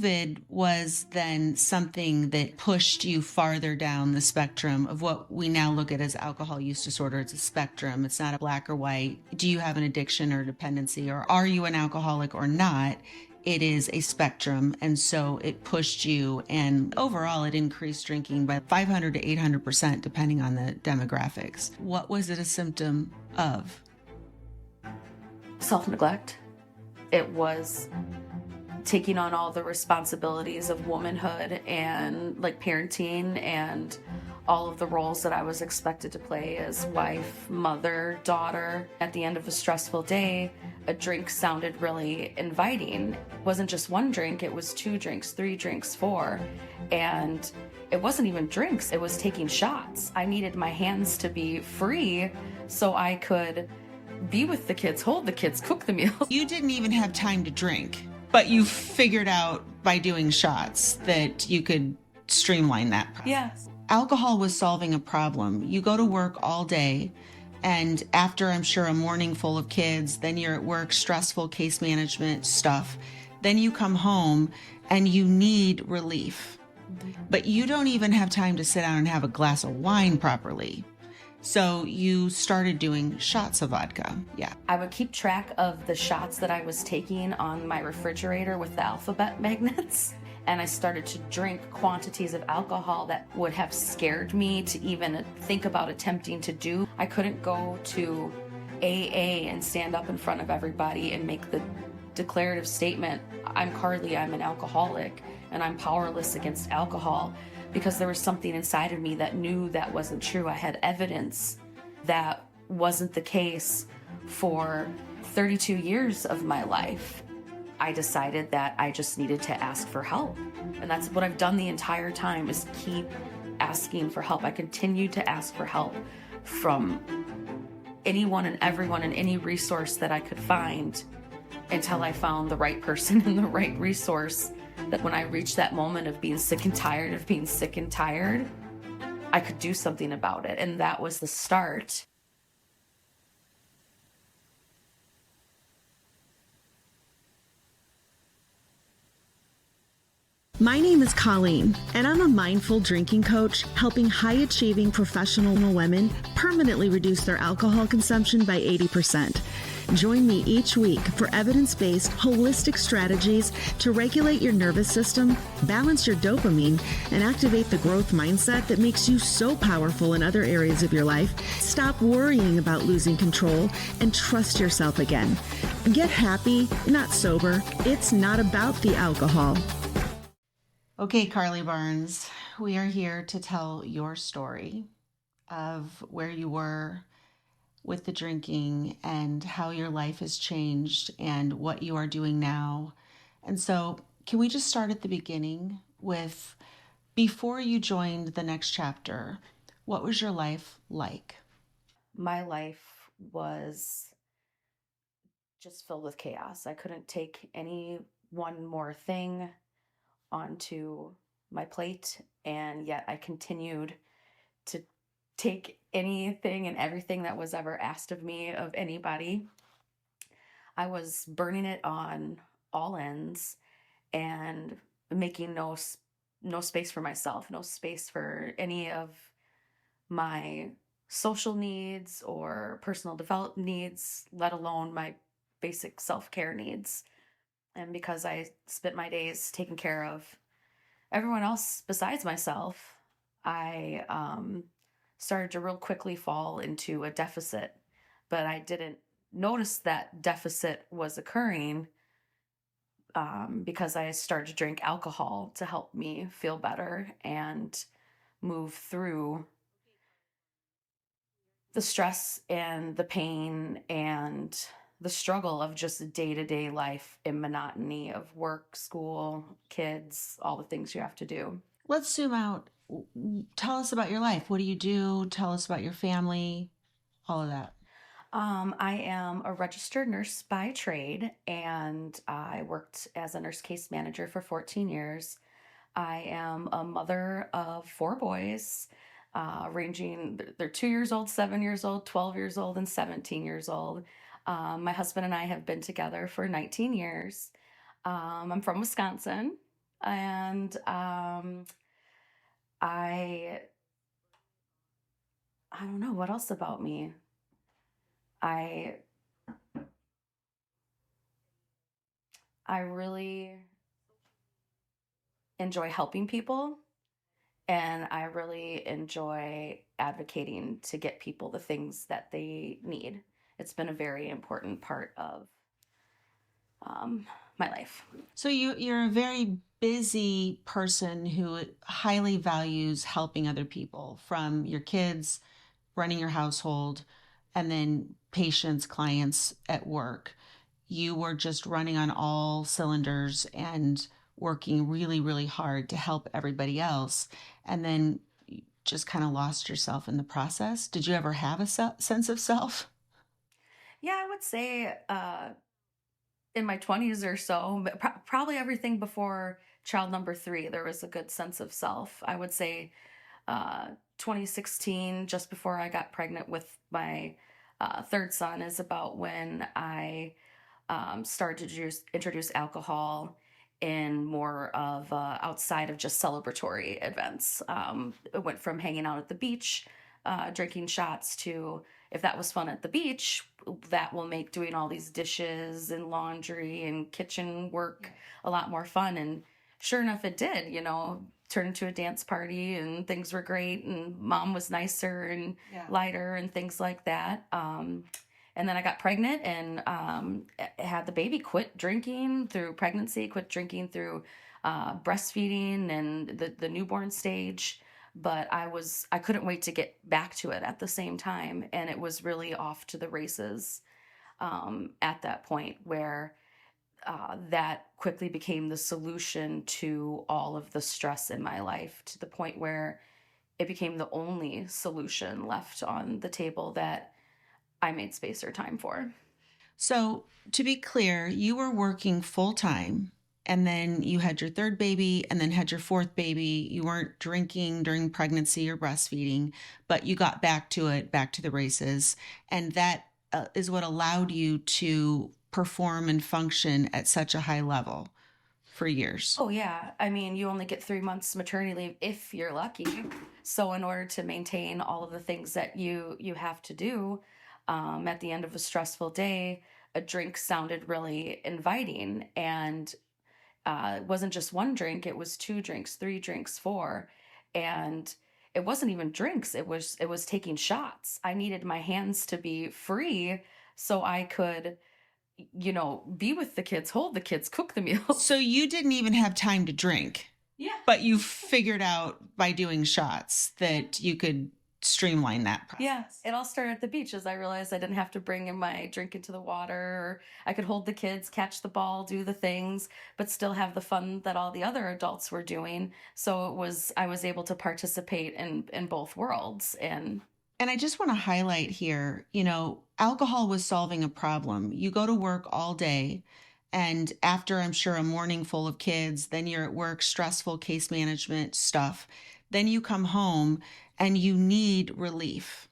COVID was then something that pushed you farther down the spectrum of what we now look at as alcohol use disorder. It's a spectrum. It's not a black or white. Do you have an addiction or dependency, or are you an alcoholic or not? It is a spectrum. And so it pushed you, and overall it increased drinking by 500 to 800%, depending on the demographics. What was it a symptom of? Self-neglect. It was taking on all the responsibilities of womanhood and like parenting and all of the roles that I was expected to play as wife, mother, daughter. At the end of a stressful day, a drink sounded really inviting. It wasn't just one drink, it was 2 drinks, 3 drinks, 4. And it wasn't even drinks, it was taking shots. I needed my hands to be free so I could be with the kids, hold the kids, cook the meals. You didn't even have time to drink, but you figured out by doing shots that you could streamline that process. Yes. Alcohol was solving a problem. You go to work all day, and after, I'm sure, a morning full of kids, then you're at work, stressful case management stuff. Then you come home and you need relief. But you don't even have time to sit down and have a glass of wine properly. So you started doing shots of vodka. Yeah. I would keep track of the shots that I was taking on my refrigerator with the alphabet magnets. And I started to drink quantities of alcohol that would have scared me to even think about attempting to do. I couldn't go to AA and stand up in front of everybody and make the declarative statement, I'm Carley, I'm an alcoholic, and I'm powerless against alcohol. Because there was something inside of me that knew that wasn't true. I had evidence that wasn't the case for 32 years of my life. I decided that I just needed to ask for help. And that's what I've done the entire time, is keep asking for help. I continued to ask for help from anyone and everyone and any resource that I could find until I found the right person and the right resource. That when I reached that moment of being sick and tired of being sick and tired, I could do something about it. And that was the start. My name is Colleen, and I'm a mindful drinking coach helping high-achieving professional women permanently reduce their alcohol consumption by 80%. Join me each week for evidence-based, holistic strategies to regulate your nervous system, balance your dopamine, and activate the growth mindset that makes you so powerful in other areas of your life. Stop worrying about losing control and trust yourself again. Get happy, not sober. It's not about the alcohol. Okay, Carley Barnes, we are here to tell your story of where you were with the drinking and how your life has changed and what you are doing now. And so can we just start at the beginning with, before you joined the next chapter, what was your life like? My life was just filled with chaos. I couldn't take any one more thing onto my plate, and yet I continued to take anything and everything that was ever asked of me of anybody. I was burning it on all ends and making no space for myself, no space for any of my social needs or personal development needs, let alone my basic self-care needs. And because I spent my days taking care of everyone else besides myself, I started to real quickly fall into a deficit. But I didn't notice that deficit was occurring because I started to drink alcohol to help me feel better and move through the stress and the pain and the struggle of just day-to-day life and monotony of work, school, kids, all the things you have to do. Let's zoom out. Tell us about your life. What do you do? Tell us about your family, all of that. I am a registered nurse by trade, and I worked as a nurse case manager for 14 years. I am a mother of 4 boys, ranging, they're 2 years old, 7 years old, 12 years old, and 17 years old. My husband and I have been together for 19 years. I'm from Wisconsin. And I don't know what else about me. I really enjoy helping people, and I really enjoy advocating to get people the things that they need. It's been a very important part of my life. So you're a very busy person who highly values helping other people, from your kids, running your household, and then patients, clients at work. You were just running on all cylinders and working really, really hard to help everybody else. And then you just kind of lost yourself in the process. Did you ever have a sense of self? Yeah, I would say in my 20s or so, but probably everything before child number 3, there was a good sense of self. I would say 2016, just before I got pregnant with my third son, is about when I started to introduce alcohol in more of outside of just celebratory events. It went from hanging out at the beach, drinking shots, to, if that was fun at the beach, that will make doing all these dishes and laundry and kitchen work a lot more fun. And sure enough, it did, turn into a dance party, and things were great, and mom was nicer and lighter and things like that. And then I got pregnant and had the baby, quit drinking through pregnancy, quit drinking through breastfeeding and the newborn stage. But I couldn't wait to get back to it at the same time. And it was really off to the races at that point, where that quickly became the solution to all of the stress in my life, to the point where it became the only solution left on the table that I made space or time for. So, to be clear, you were working full time, and then you had your third baby and then had your fourth baby. You weren't drinking during pregnancy or breastfeeding, but you got back to it, back to the races. And that is what allowed you to perform and function at such a high level for years. Oh, yeah. I mean, you only get 3 months maternity leave if you're lucky. So in order to maintain all of the things that you have to do, at the end of a stressful day, a drink sounded really inviting. And it wasn't just one drink, it was 2 drinks, 3 drinks, 4. And it wasn't even drinks, it was taking shots. I needed my hands to be free so I could, be with the kids, hold the kids, cook the meals. So you didn't even have time to drink. Yeah. But you figured out by doing shots that you could streamline that process. Yeah, it all started at the beach, as I realized I didn't have to bring in my drink into the water, or I could hold the kids, catch the ball, do the things, but still have the fun that all the other adults were doing. So I was able to participate in both worlds. And I just want to highlight here, alcohol was solving a problem. You go to work all day, and after, I'm sure, a morning full of kids, then you're at work, stressful case management stuff. Then you come home and you need relief,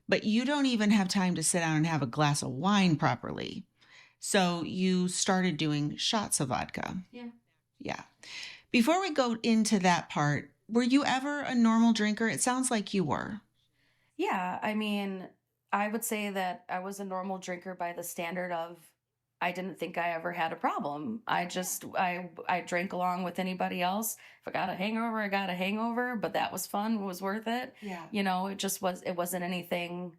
but you don't even have time to sit down and have a glass of wine properly. So you started doing shots of vodka. Yeah. Before we go into that part, were you ever a normal drinker? It sounds like you were. Yeah, I mean, I would say that I was a normal drinker by the standard of, I didn't think I ever had a problem. I drank along with anybody else. If I got a hangover, I got a hangover, but that was fun. It was worth it. Yeah. It wasn't anything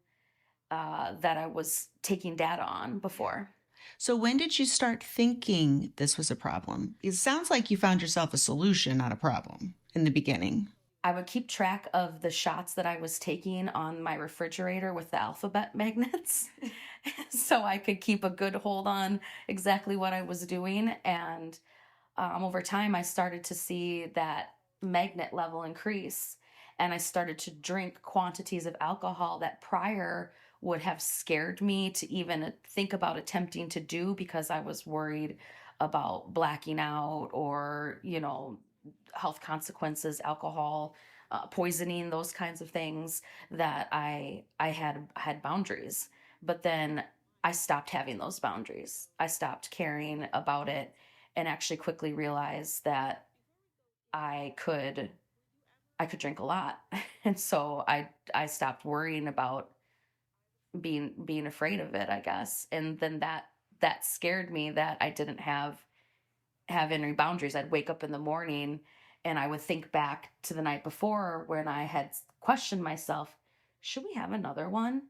that I was taking data on before. So when did you start thinking this was a problem? It sounds like you found yourself a solution, not a problem, in the beginning. I would keep track of the shots that I was taking on my refrigerator with the alphabet magnets so I could keep a good hold on exactly what I was doing. And over time, I started to see that magnet level increase, and I started to drink quantities of alcohol that prior would have scared me to even think about attempting to do, because I was worried about blacking out or, health consequences, alcohol, poisoning, those kinds of things, that I had boundaries. But then I stopped having those boundaries. I stopped caring about it, and actually quickly realized that I could drink a lot. And so I stopped worrying about being afraid of it, I guess. And then that scared me, that I didn't have any boundaries. I'd wake up in the morning and I would think back to the night before when I had questioned myself, should we have another one?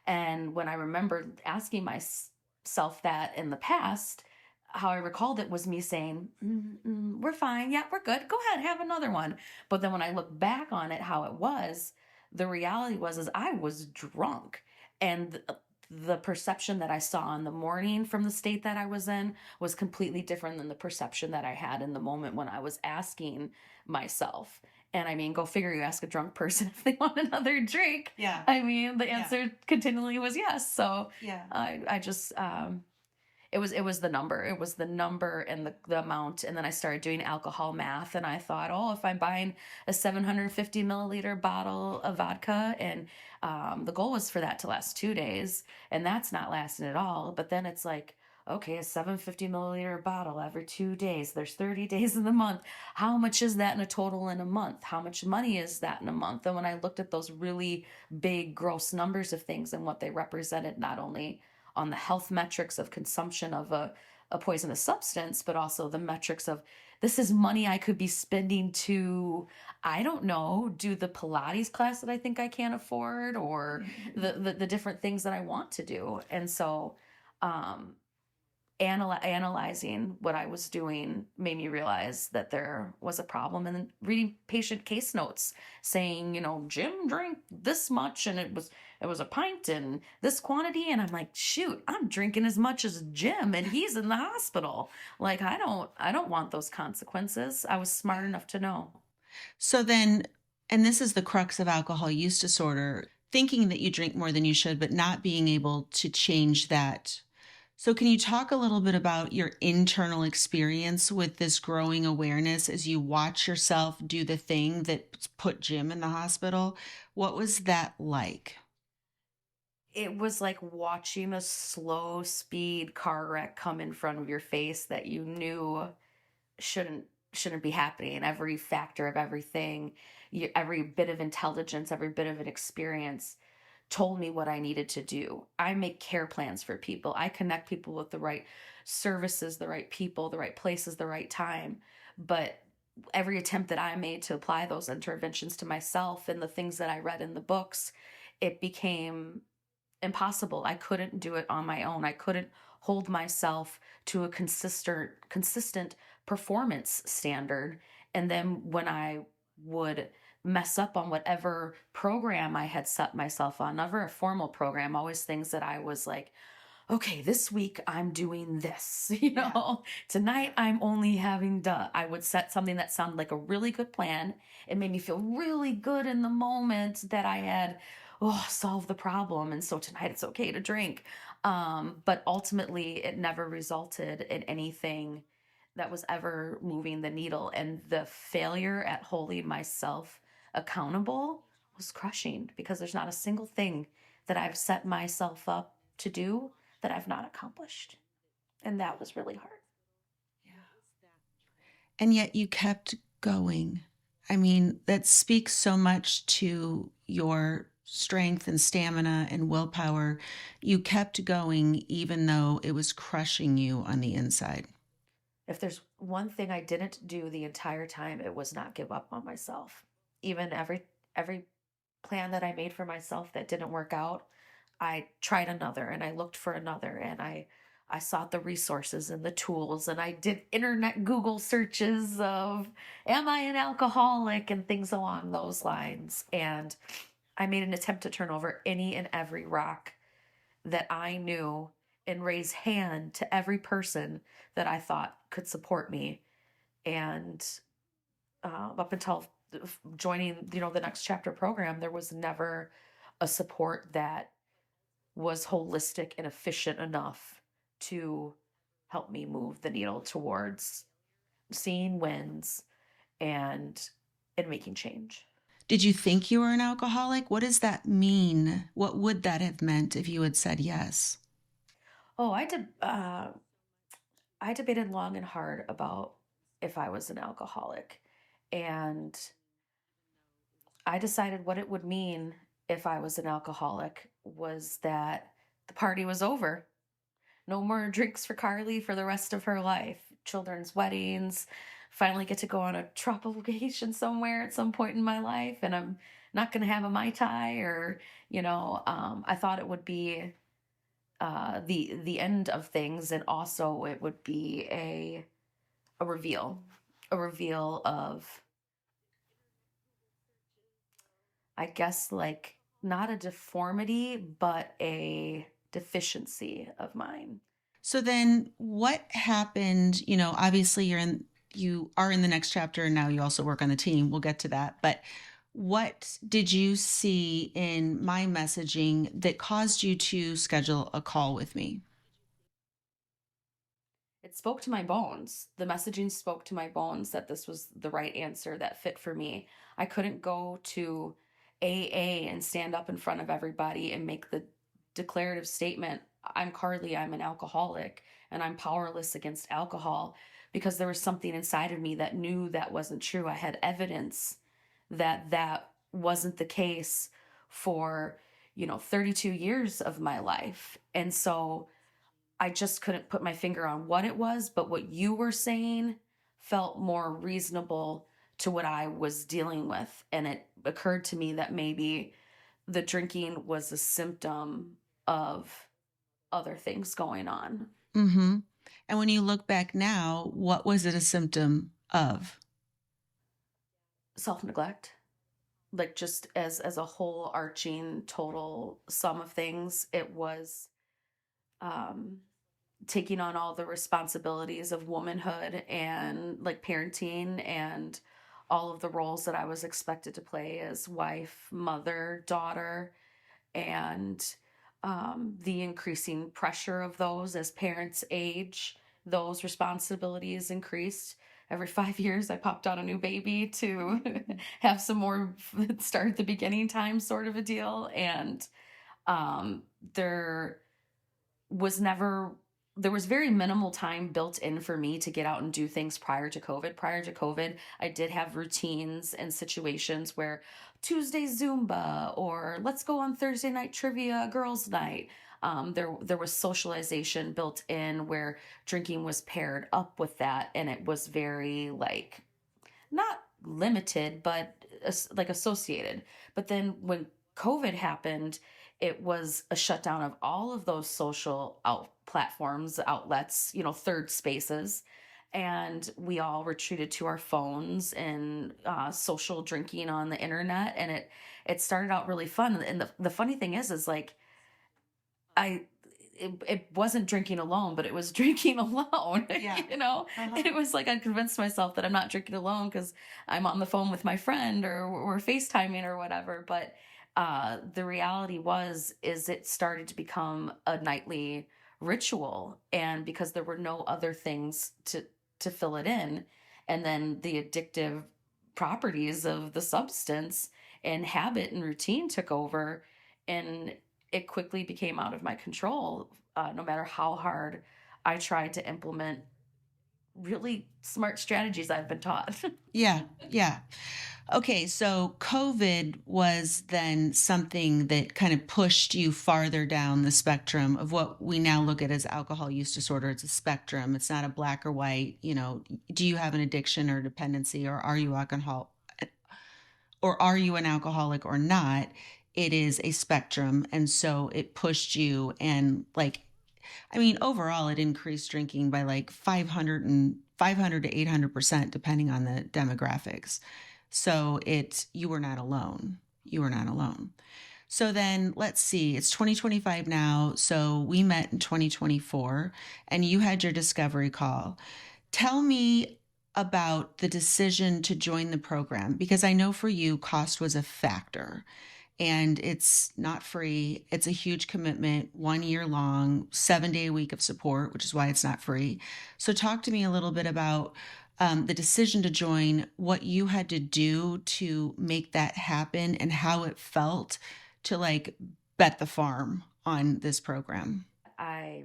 And when I remembered asking myself that in the past, how I recalled it was me saying, we're fine. Yeah, we're good. Go ahead, have another one. But then when I look back on it, how it was, the reality is I was drunk. And the perception that I saw in the morning from the state that I was in was completely different than the perception that I had in the moment when I was asking myself. And I mean, go figure, you ask a drunk person if they want another drink. Yeah. I mean, the answer continually was yes. So Yeah. I just, it was the number. It was the number and the amount. And then I started doing alcohol math, and I thought, oh, if I'm buying a 750 milliliter bottle of vodka, and the goal was for that to last 2 days, and that's not lasting at all. But then it's like, okay, a 750 milliliter bottle every 2 days. There's 30 days in the month. How much is that in a total in a month? How much money is that in a month? And when I looked at those really big, gross numbers of things and what they represented, not only on the health metrics of consumption of a poisonous substance, but also the metrics of, this is money I could be spending to, I don't know, do the Pilates class that I think I can't afford, or the different things that I want to do. And so analyzing what I was doing made me realize that there was a problem. And then reading patient case notes saying, Jim drank this much, and it was a pint in this quantity. And I'm like, shoot, I'm drinking as much as Jim, and he's in the hospital. Like, I don't want those consequences. I was smart enough to know. So then, and this is the crux of alcohol use disorder, thinking that you drink more than you should, but not being able to change that. So can you talk a little bit about your internal experience with this growing awareness as you watch yourself do the thing that put Jim in the hospital? What was that like? It was like watching a slow speed car wreck come in front of your face that you knew shouldn't be happening. Every factor of everything, every bit of intelligence, every bit of an experience told me what I needed to do. I make care plans for people. I connect people with the right services, the right people, the right places, the right time. But every attempt that I made to apply those interventions to myself and the things that I read in the books, it became impossible. I couldn't do it on my own. I couldn't hold myself to a consistent performance standard. And then when I would mess up on whatever program I had set myself on, never a formal program, always things that I was like, okay, this week I'm doing this, tonight I'm only having I would set something that sounded like a really good plan. It made me feel really good in the moment that I had solved the problem. And so tonight it's okay to drink. But ultimately it never resulted in anything that was ever moving the needle. And the failure at holding myself accountable was crushing, because there's not a single thing that I've set myself up to do that I've not accomplished. And that was really hard. Yeah. And yet you kept going. I mean, that speaks so much to your strength and stamina and willpower. You kept going even though it was crushing you on the inside. If there's one thing I didn't do the entire time, it was not give up on myself. Even every plan that I made for myself that didn't work out, I tried another, and I looked for another, and I sought the resources and the tools, and I did internet Google searches of, am I an alcoholic, and things along those lines. And I made an attempt to turn over any and every rock that I knew and raise hand to every person that I thought could support me. And up until joining, the Next Chapter program, there was never a support that was holistic and efficient enough to help me move the needle towards seeing wins and making change. Did you think you were an alcoholic? What does that mean? What would that have meant if you had said yes? Oh, I debated long and hard about if I was an alcoholic. And I decided what it would mean if I was an alcoholic was that the party was over. No more drinks for Carly for the rest of her life. Children's weddings, finally get to go on a tropical vacation somewhere at some point in my life, and I'm not going to have a Mai Tai or, I thought it would be the end of things, and also it would be a reveal, of, I guess, like not a deformity, but a deficiency of mine. So then what happened? Obviously you are in the next chapter and now you also work on the team. We'll get to that. But what did you see in my messaging that caused you to schedule a call with me? It spoke to my bones. The messaging spoke to my bones that this was the right answer that fit for me. I couldn't go to AA and stand up in front of everybody and make the declarative statement, I'm Carly, I'm an alcoholic, and I'm powerless against alcohol, because there was something inside of me that knew that wasn't true. I had evidence that that wasn't the case for, 32 years of my life. And so I just couldn't put my finger on what it was, but what you were saying felt more reasonable to what I was dealing with. And it occurred to me that maybe the drinking was a symptom of other things going on. Mm-hmm. And when you look back now, what was it a symptom of? Self-neglect, like just as a whole arching total sum of things. It was taking on all the responsibilities of womanhood and like parenting and all of the roles that I was expected to play as wife, mother, daughter, and the increasing pressure of those as parents age. Those responsibilities increased. Every 5 years, I popped out a new baby to have some more start at the beginning time sort of a deal. And there was never there was very minimal time built in for me to get out and do things prior to COVID. Prior to COVID, I did have routines and situations where Tuesday Zumba, or let's go on Thursday night trivia girls night. There was socialization built in where drinking was paired up with that, and it was very like not limited, but like associated. But then when COVID happened, it was a shutdown of all of those social platforms, outlets, third spaces. And we all retreated to our phones and social drinking on the internet. And it started out really fun. And the funny thing is like, it wasn't drinking alone, but it was drinking alone. Yeah. It was like I convinced myself that I'm not drinking alone because I'm on the phone with my friend or we're FaceTiming or whatever. But the reality is it started to become a nightly ritual, and because there were no other things to fill it in, and then the addictive properties of the substance and habit and routine took over, and it quickly became out of my control. No matter how hard I tried to implement really smart strategies I've been taught. Yeah. Okay, so COVID was then something that kind of pushed you farther down the spectrum of what we now look at as alcohol use disorder. It's a spectrum. It's not a black or white, do you have an addiction or dependency, or are you an alcoholic or not? It is a spectrum. And so it pushed you, and overall it increased drinking by like 500 to 800%, depending on the demographics. So you were not alone. So then let's see, it's 2025 now. So we met in 2024 and you had your discovery call. Tell me about the decision to join the program, because I know for you, cost was a factor. And it's not free. It's a huge commitment, 1 year long, 7-day a week of support, which is why it's not free. So talk to me a little bit about the decision to join, what you had to do to make that happen, and how it felt to like bet the farm on this program. I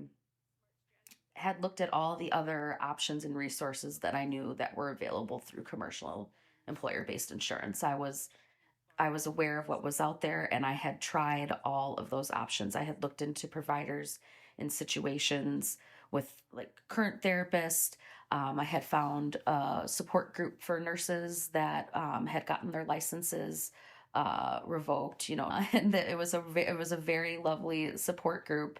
had looked at all the other options and resources that I knew that were available through commercial employer-based insurance. I was aware of what was out there, and I had tried all of those options. I had looked into providers in situations with like current therapists. I had found a support group for nurses that had gotten their licenses revoked, and it was a very lovely support group.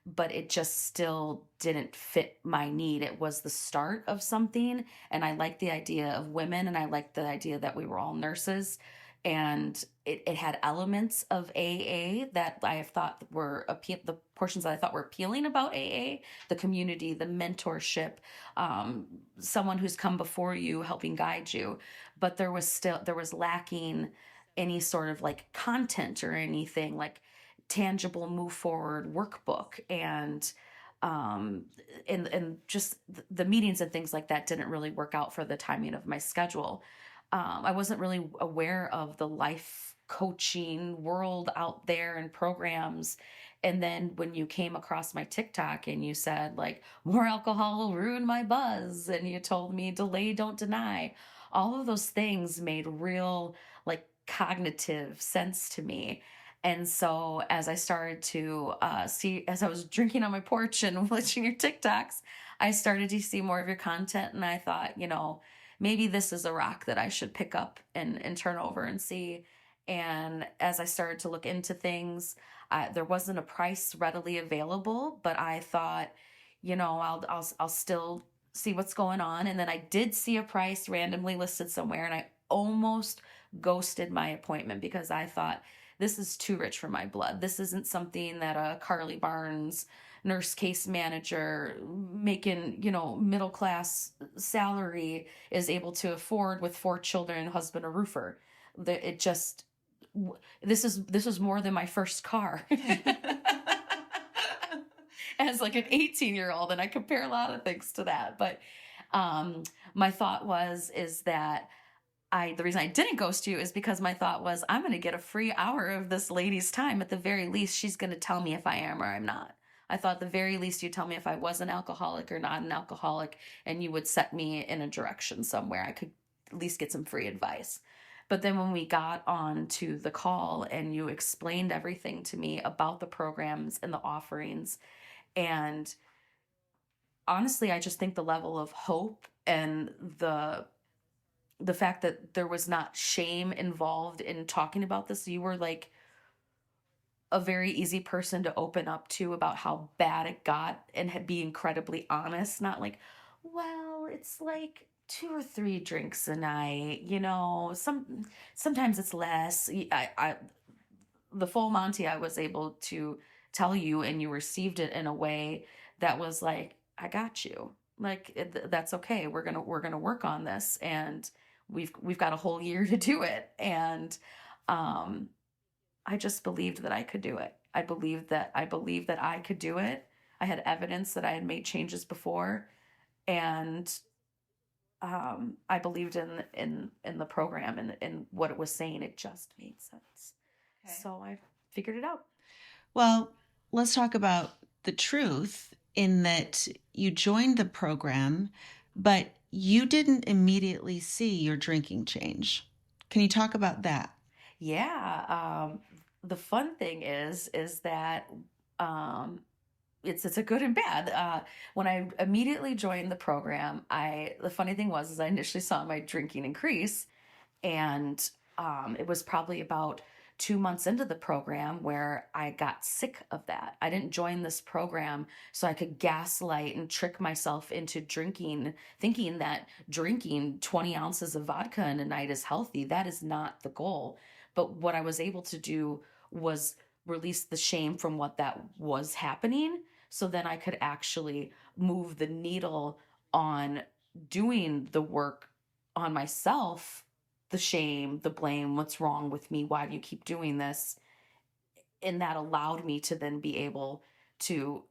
But it just still didn't fit my need. It was the start of something, and I liked the idea of women, and I liked the idea that we were all nurses, and it had elements of AA that I thought were the portions that I thought were appealing about AA, the community, the mentorship, someone who's come before you helping guide you, but there was lacking any sort of like content or anything like tangible move forward workbook, and just the meetings and things like that didn't really work out for the timing of my schedule. I wasn't really aware of the life coaching world out there and programs. And then when you came across my TikTok and you said like, more alcohol will ruin my buzz, and you told me delay, don't deny, all of those things made real like cognitive sense to me. And so as I started to as I was drinking on my porch and watching your TikToks, I started to see more of your content. And I thought, maybe this is a rock that I should pick up and turn over and see. And as I started to look into things, there wasn't a price readily available, but I thought, I'll still see what's going on. And then I did see a price randomly listed somewhere, and I almost ghosted my appointment because I thought, this is too rich for my blood. This isn't something that a Carley Barnes nurse case manager making, middle class salary is able to afford with 4 children, husband, a roofer. This was more than my first car. As like an 18-year-old, and I compare a lot of things to that. But my thought is that the reason I didn't ghost you is because my thought was, I'm going to get a free hour of this lady's time. At the very least, she's going to tell me if I am or I'm not. I thought at the very least you'd tell me if I was an alcoholic or not an alcoholic, and you would set me in a direction somewhere I could at least get some free advice. But then when we got on to the call and you explained everything to me about the programs and the offerings, and honestly, I just think the level of hope and the fact that there was not shame involved in talking about this. You were like a very easy person to open up to about how bad it got, and be incredibly honest, not like, well, it's like 2 or 3 drinks a night, sometimes it's less. The full Monty, I was able to tell you, and you received it in a way that was like, I got you. Like, that's okay. We're going to work on this, and we've got a whole year to do it. And I just believed that I could do it. I believed that I could do it. I had evidence that I had made changes before, and I believed in the program and what it was saying. It just made sense. Okay. So I figured it out. Well, let's talk about the truth in that you joined the program, but you didn't immediately see your drinking change. Can you talk about that? Yeah. The fun thing is that it's a good and bad. When I immediately joined the program, the funny thing was I initially saw my drinking increase, and it was probably about 2 months into the program where I got sick of that. I didn't join this program so I could gaslight and trick myself into drinking, thinking that drinking 20 ounces of vodka in a night is healthy. That is not the goal. But what I was able to do was release the shame from what that was happening, so then I could actually move the needle on doing the work on myself, the shame, the blame, what's wrong with me, why do you keep doing this? And that allowed me to then be able to,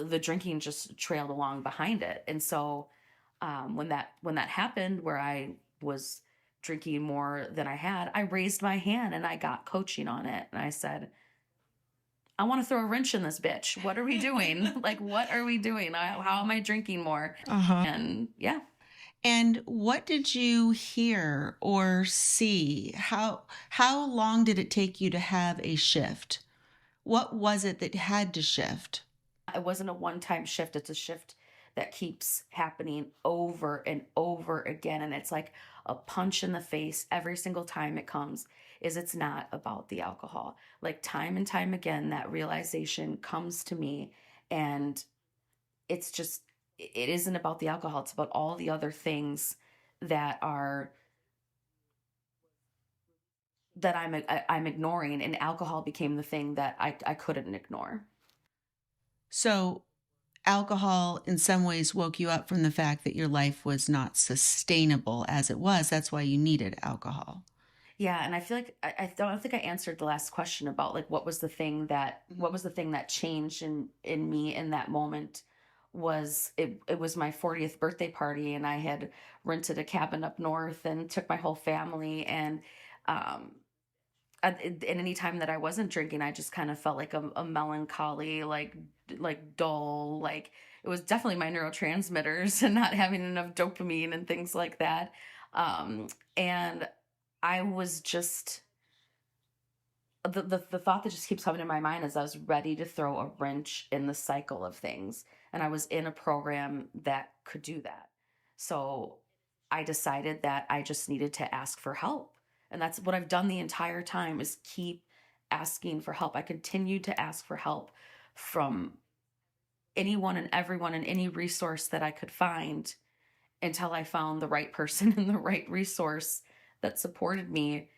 the drinking just trailed along behind it. And so when that happened, where I was drinking more than I had, I raised my hand and I got coaching on it. And I said, I want to throw a wrench in this bitch. What are we doing? Like, what are we doing? How am I drinking more? Uh-huh. And yeah. And what did you hear or see? How long did it take you to have a shift? What was it that had to shift? It wasn't a one-time shift. It's a shift that keeps happening over and over again. And it's like a punch in the face every single time it comes, is it's not about the alcohol. Like time and time again, that realization comes to me, and it's just, it isn't about the alcohol. It's about all the other things that are, that I'm ignoring, and alcohol became the thing that I couldn't ignore. So, alcohol in some ways woke you up from the fact that your life was not sustainable as it was. That's why you needed alcohol. Yeah, and I feel like I don't think I answered the last question about like what was the thing that changed in me in that moment. Was it was my 40th birthday party, and I had rented a cabin up north and took my whole family, and um and any time that I wasn't drinking, I just kind of felt like a melancholy, like dull, like it was definitely my neurotransmitters and not having enough dopamine and things like that. And I was just, the thought that just keeps coming to my mind is I was ready to throw a wrench in the cycle of things, and I was in a program that could do that. So I decided that I just needed to ask for help, and that's what I've done the entire time, is keep asking for help. I continued to ask for help from anyone and everyone and any resource that I could find, until I found the right person and the right resource that supported me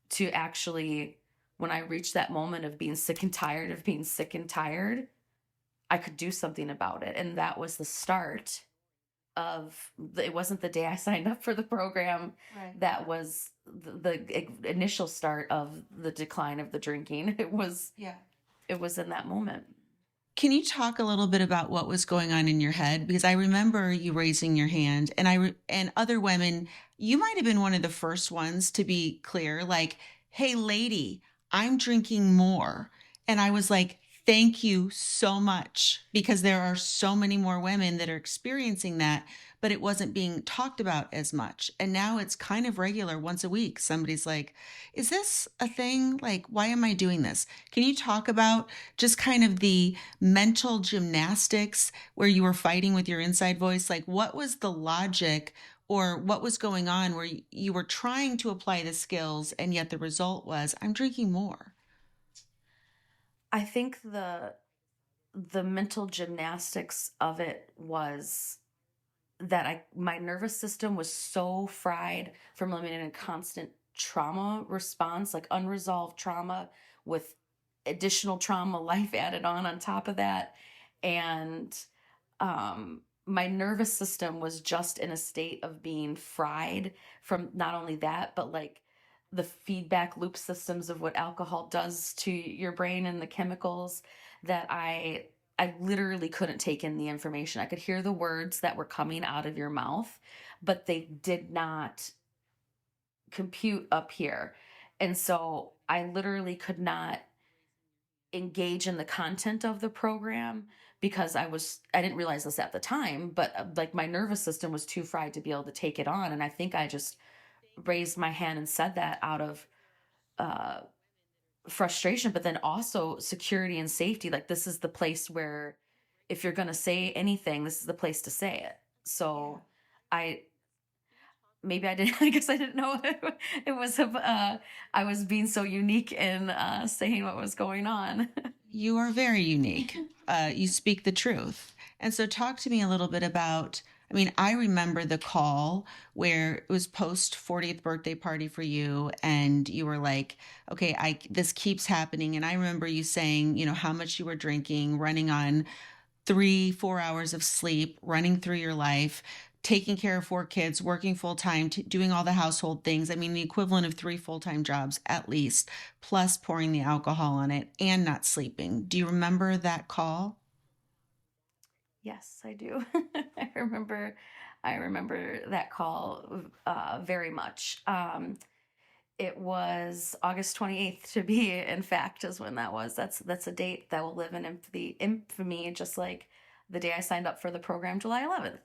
to actually, when I reached that moment of being sick and tired of being sick and tired, I could do something about it. And that was the start of it wasn't the day I signed up for the program. Right. That was the initial start of the decline of the drinking. It was in that moment. Can you talk a little bit about what was going on in your head? Because I remember you raising your hand, and and other women, you might have been one of the first ones to be clear, like, "Hey, lady, I'm drinking more." And I was like, "Thank you so much," because there are so many more women that are experiencing that, but it wasn't being talked about as much. And now it's kind of regular. Once a week, somebody's like, "Is this a thing? Like, why am I doing this?" Can you talk about just kind of the mental gymnastics where you were fighting with your inside voice? Like, what was the logic or what was going on where you were trying to apply the skills and yet the result was, I'm drinking more? I think the mental gymnastics of it was that my nervous system was so fried from living in a constant trauma response, like unresolved trauma with additional trauma life added on top of that. And my nervous system was just in a state of being fried from not only that, but like the feedback loop systems of what alcohol does to your brain and the chemicals, that I literally couldn't take in the information. I could hear the words that were coming out of your mouth, but they did not compute up here. And so I literally could not engage in the content of the program because I didn't realize this at the time, but like my nervous system was too fried to be able to take it on. And I think I just raised my hand and said that out of uh, frustration, but then also security and safety. Like, this is the place where if you're going to say anything, this is the place to say it. So I I guess I didn't know it was, I was being so unique in saying what was going on. You are very unique. You speak the truth. And so talk to me a little bit about, I mean, I remember the call where it was post 40th birthday party for you, and you were like, okay, this keeps happening. And I remember you saying, how much you were drinking, running on 3-4 hours of sleep, running through your life, taking care of 4 kids, working full time, doing all the household things. I mean, the equivalent of 3 full-time jobs at least, plus pouring the alcohol on it and not sleeping. Do you remember that call? Yes, I do. I remember that call very much. It was August 28th, to be in fact, is when that was. That's a date that will live in infamy, just like the day I signed up for the program, July 11th.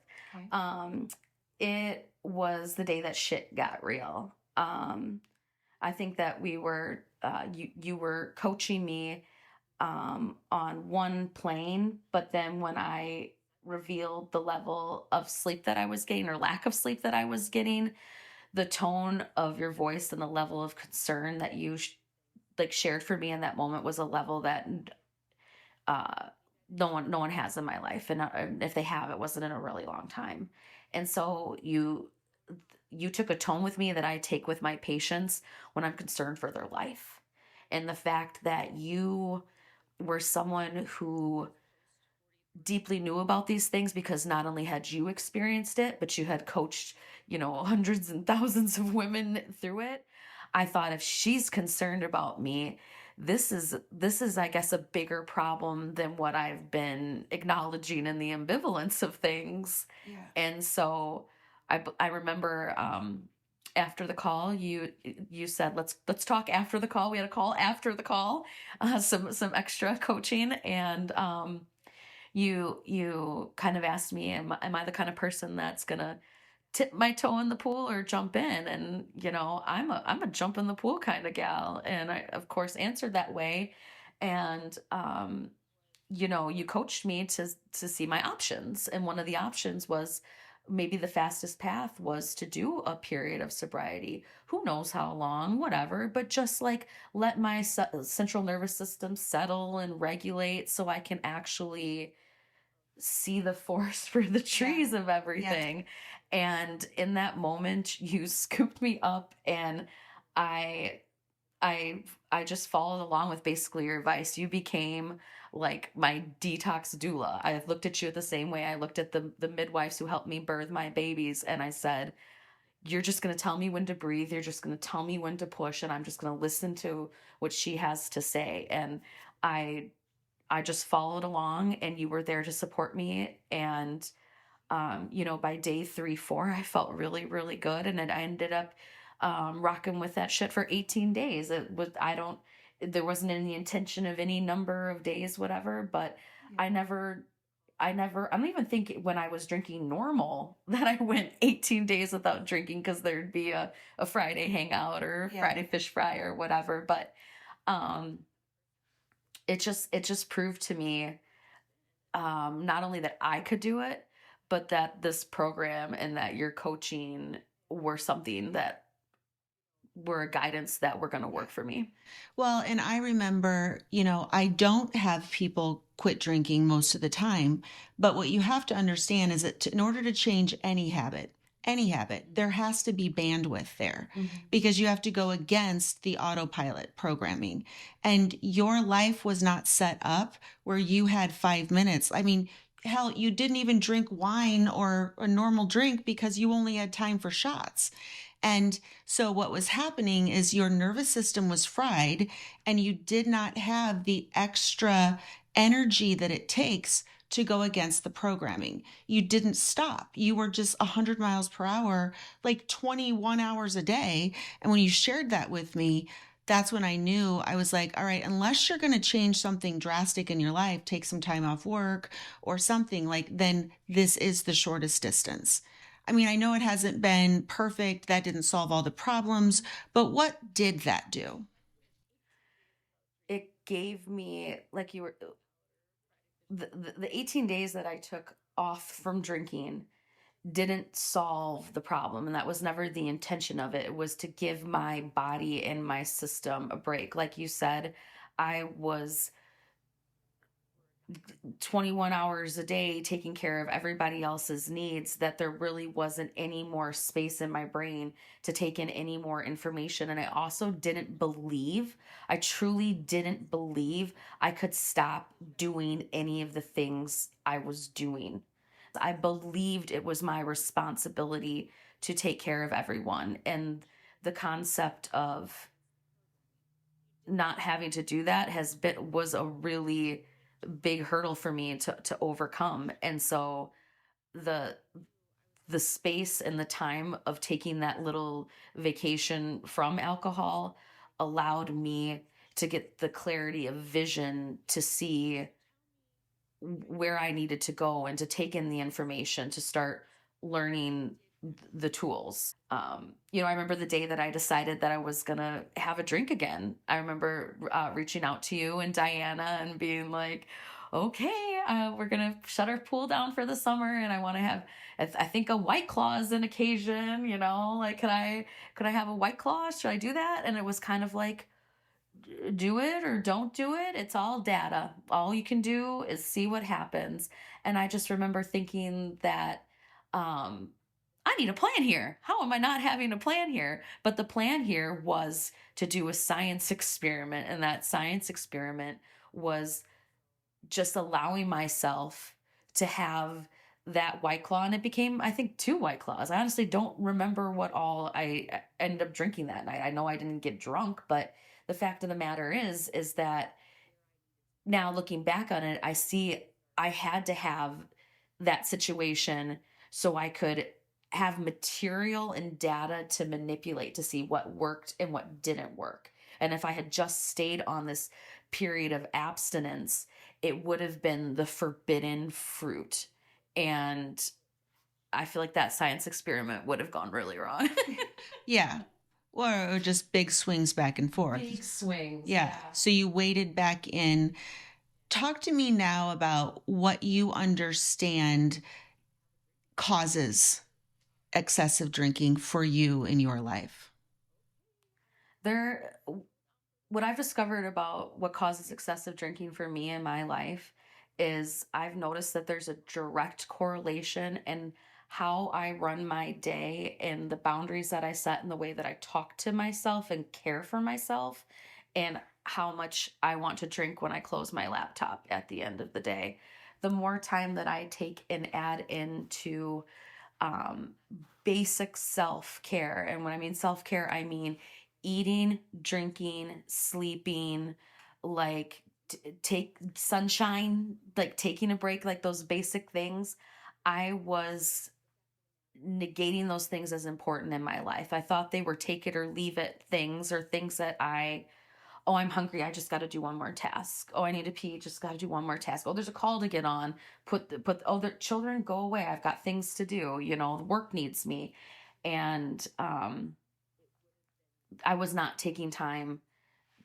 Okay. was the day that shit got real. I think that we were, you were coaching me on one plane, but then when I revealed the level of sleep that I was getting, or lack of sleep that I was getting, the tone of your voice and the level of concern that you like shared for me in that moment was a level that uh, no one has in my life, and if they have, it wasn't in a really long time. And so you took a tone with me that I take with my patients when I'm concerned for their life, and the fact that you were someone who deeply knew about these things, because not only had you experienced it, but you had coached, hundreds and thousands of women through it. I thought, if she's concerned about me, this is I guess a bigger problem than what I've been acknowledging in the ambivalence of things. Yeah. And so I remember after the call, you said, let's talk after the call. We had a call after the call, some extra coaching, and you kind of asked me, am I the kind of person that's gonna tip my toe in the pool or jump in? And I'm a jump in the pool kind of gal, and I of course answered that way. And you coached me to see my options, and one of the options was, maybe the fastest path was to do a period of sobriety, who knows how long, whatever, but just like let my central nervous system settle and regulate, so I can actually see the forest for the trees of everything. And in that moment, you scooped me up, and I I I just followed along with basically your advice. You became like my detox doula. I looked at you the same way I looked at the midwives who helped me birth my babies, and I said, "You're just going to tell me when to breathe. You're just going to tell me when to push, and I'm just going to listen to what she has to say." And I I just followed along, and you were there to support me. And by day 3, 4, I felt really, really good. And then I ended up rocking with that shit for 18 days. There wasn't any intention of any number of days, whatever, but I don't even think when I was drinking normal that I went 18 days without drinking, because there'd be a Friday hangout or Friday fish fry or whatever. But um, it just proved to me, not only that I could do it, but that this program and that your coaching were something that were a guidance that were going to work for me. Well, and I remember, I don't have people quit drinking most of the time, but what you have to understand is that in order to change any habit, there has to be bandwidth there, because you have to go against the autopilot programming. And your life was not set up where you had 5 minutes. I mean, hell, you didn't even drink wine or a normal drink because you only had time for shots. And so what was happening is your nervous system was fried, and you did not have the extra energy that it takes to go against the programming. You didn't stop. You were just 100 miles per hour, like 21 hours a day. And when you shared that with me, that's when I knew. I was like, all right, unless you're going to change something drastic in your life, take some time off work or something, like, then this is the shortest distance. I mean, I know it hasn't been perfect. That didn't solve all the problems, but what did that do? It gave me, like, the 18 days that I took off from drinking didn't solve the problem, and that was never the intention of it. It was to give my body and my system a break. Like you said, I was 21 hours a day taking care of everybody else's needs, that there really wasn't any more space in my brain to take in any more information. And I also I truly didn't believe I could stop doing any of the things I was doing. I believed it was my responsibility to take care of everyone. And the concept of not having to do that was a really big hurdle for me to overcome. And so the space and the time of taking that little vacation from alcohol allowed me to get the clarity of vision to see where I needed to go, and to take in the information, to start learning the tools. I remember the day that I decided that I was going to have a drink again. I remember reaching out to you and Diana and being like, okay, we're going to shut our pool down for the summer. And I want to have, I think a White Claw is an occasion, like, could I have a White Claw? Should I do that? And it was kind of like, do it or don't do it. It's all data. All you can do is see what happens. And I just remember thinking that, I need a plan here. How am I not having a plan here? But the plan here was to do a science experiment. And that science experiment was just allowing myself to have that White Claw. And it became, I think, 2 White Claws. I honestly don't remember what all I ended up drinking that night. I know I didn't get drunk, but the fact of the matter is that now looking back on it, I see I had to have that situation so I could have material and data to manipulate to see what worked and what didn't work. And if I had just stayed on this period of abstinence, it would have been the forbidden fruit. And I feel like that science experiment would have gone really wrong. Yeah. Or just big swings back and forth. Big swings. Yeah. So you waded back in. Talk to me now about what you understand causes excessive drinking for you in your life. What I've discovered about what causes excessive drinking for me in my life is I've noticed that there's a direct correlation in how I run my day and the boundaries that I set and the way that I talk to myself and care for myself, and how much I want to drink when I close my laptop at the end of the day. The more time that I take and add into basic self-care, and when I mean self-care, I mean eating, drinking, sleeping, like take sunshine, like taking a break, like those basic things. I was negating those things as important in my life. I thought they were take it or leave it things, or things that I'm hungry, I just got to do one more task. Oh, I need to pee, just got to do one more task. Oh, there's a call to get on. The children, go away. I've got things to do. The work needs me. And I was not taking time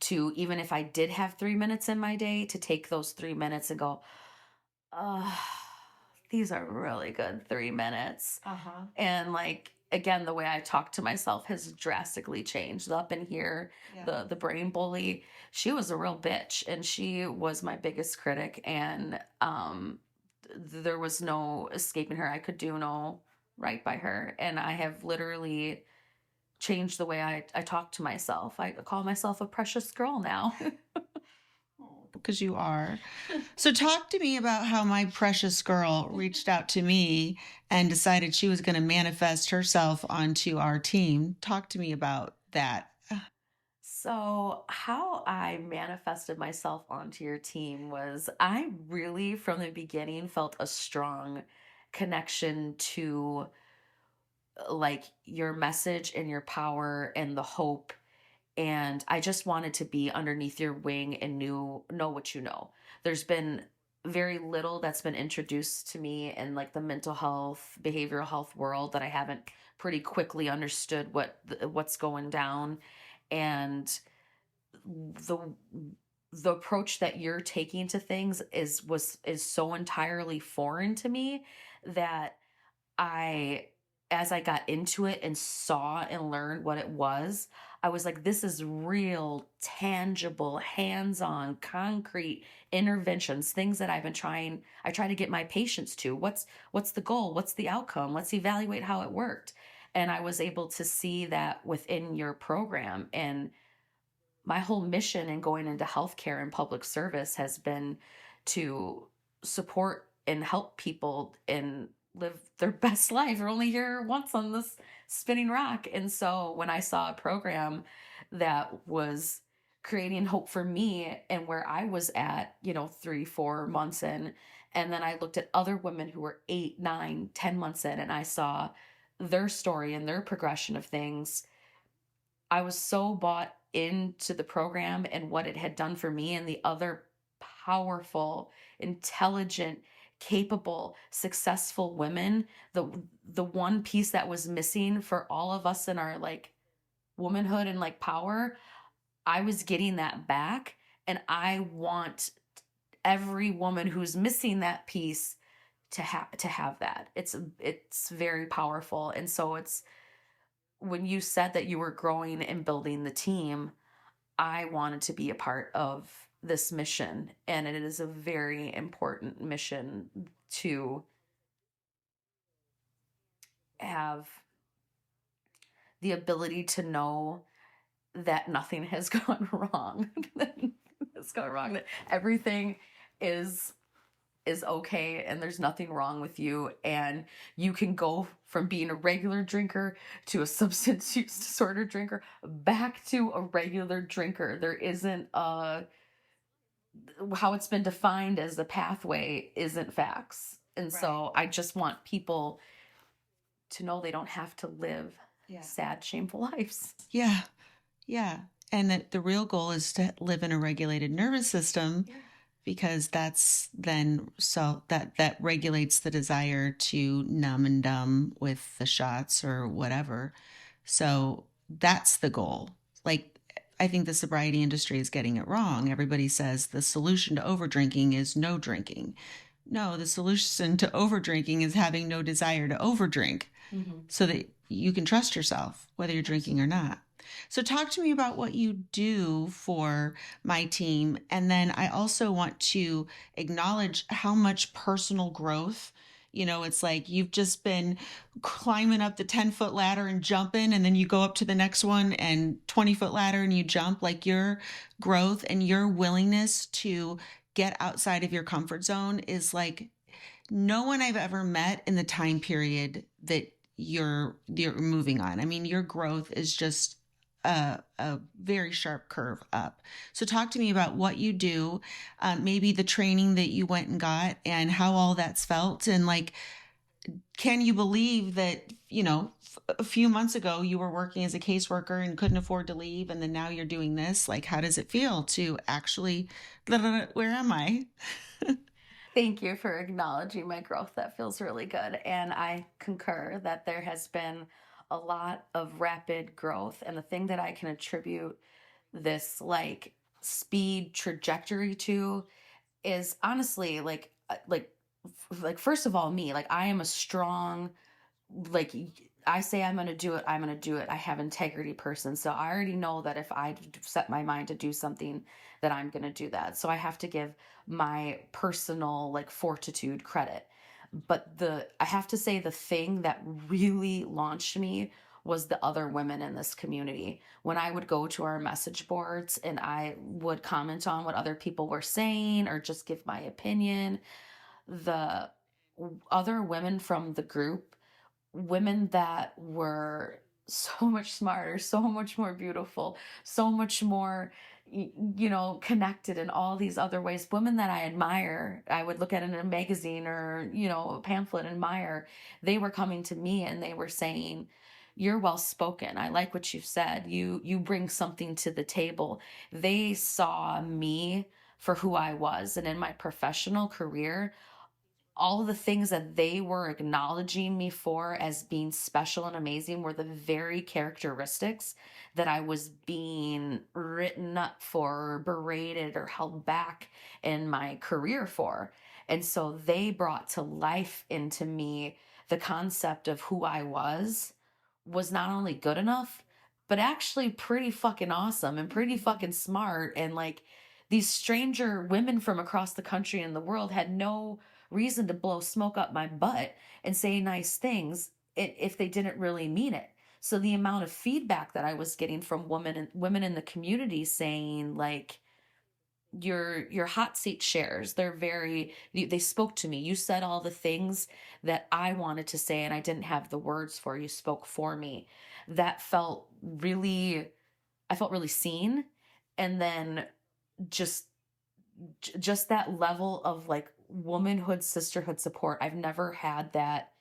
to, even if I did have 3 minutes in my day, to take those 3 minutes and go, these are really good 3 minutes. And like, again, the way I talk to myself has drastically changed. Up in here, yeah. The brain bully, she was a real bitch, and she was my biggest critic, and there was no escaping her. I could do no right by her, and I have literally changed the way I talk to myself. I call myself a precious girl now. Because you are. So talk to me about how my precious girl reached out to me and decided she was going to manifest herself onto our team. Talk to me about that. So how I manifested myself onto your team was, I really, from the beginning, felt a strong connection to like your message and your power and the hope. And I just wanted to be underneath your wing and know what you know. There's been very little that's been introduced to me in like the mental health, behavioral health world that I haven't pretty quickly understood what's going down. And the approach that you're taking to things is so entirely foreign to me that as I got into it and saw and learned what it was, I was like, this is real, tangible, hands-on, concrete interventions, things that I try to get my patients to. What's the goal? What's the outcome? Let's evaluate how it worked. And I was able to see that within your program. And my whole mission in going into healthcare and public service has been to support and help people and live their best life. We're only here once on this spinning rock. And so when I saw a program that was creating hope for me and where I was at, 3-4 months in, and then I looked at other women who were 8, 9, 10 months in, and I saw their story and their progression of things, I was so bought into the program and what it had done for me, and the other powerful, intelligent, capable, successful women, the one piece that was missing for all of us in our like womanhood and like power, I was getting that back. And I want every woman who's missing that piece to have that. It's very powerful. And so it's, when you said that you were growing and building the team, I wanted to be a part of this mission, and it is a very important mission to have the ability to know that nothing has gone wrong. Has gone wrong. That everything is okay, and there's nothing wrong with you, and you can go from being a regular drinker to a substance use disorder drinker back to a regular drinker. There isn't a, how it's been defined as the pathway isn't facts. And so I just want people to know they don't have to live sad, shameful lives. Yeah. Yeah. And that the real goal is to live in a regulated nervous system, because that's then, so that regulates the desire to numb and dumb with the shots or whatever. So that's the goal. Like, I think the sobriety industry is getting it wrong. Everybody says the solution to overdrinking is no drinking. No, the solution to overdrinking is having no desire to overdrink, so that you can trust yourself, whether you're drinking or not. So talk to me about what you do for my team. And then I also want to acknowledge how much personal growth, it's like you've just been climbing up the 10-foot ladder and jumping, and then you go up to the next one and 20-foot ladder and you jump. Like, your growth and your willingness to get outside of your comfort zone is like no one I've ever met in the time period that you're moving on. I mean, your growth is just a very sharp curve up. So talk to me about what you do, maybe the training that you went and got, and how all that's felt. And like, can you believe that, a few months ago you were working as a caseworker and couldn't afford to leave, and then now you're doing this? Like, how does it feel to actually, where am I? Thank you for acknowledging my growth. That feels really good. And I concur that there has been a lot of rapid growth. And the thing that I can attribute this like speed trajectory to is honestly like first of all, me, like, I am a strong, like, I say I'm going to do it, I'm going to do it. I have integrity person. So I already know that if I set my mind to do something, that I'm going to do that. So I have to give my personal like fortitude credit. But I have to say, the thing that really launched me was the other women in this community. When I would go to our message boards and I would comment on what other people were saying or just give my opinion, the other women from the group, women that were so much smarter, so much more beautiful, so much more, connected in all these other ways, women that I admire, I would look at in a magazine or, a pamphlet and admire, they were coming to me and they were saying, "You're well spoken. I like what you've said. You bring something to the table." They saw me for who I was. And in my professional career, all of the things that they were acknowledging me for as being special and amazing were the very characteristics that I was being written up for, or berated, or held back in my career for. And so they brought to life into me the concept of who I was not only good enough, but actually pretty fucking awesome and pretty fucking smart. And like, these stranger women from across the country and the world had no reason to blow smoke up my butt and say nice things if they didn't really mean it. So the amount of feedback that I was getting from women in the community saying like, your hot seat shares, they spoke to me. You said all the things that I wanted to say and I didn't have the words for. You spoke for me. That felt really, I felt really seen. And then just that level of like womanhood, sisterhood support. I've never had that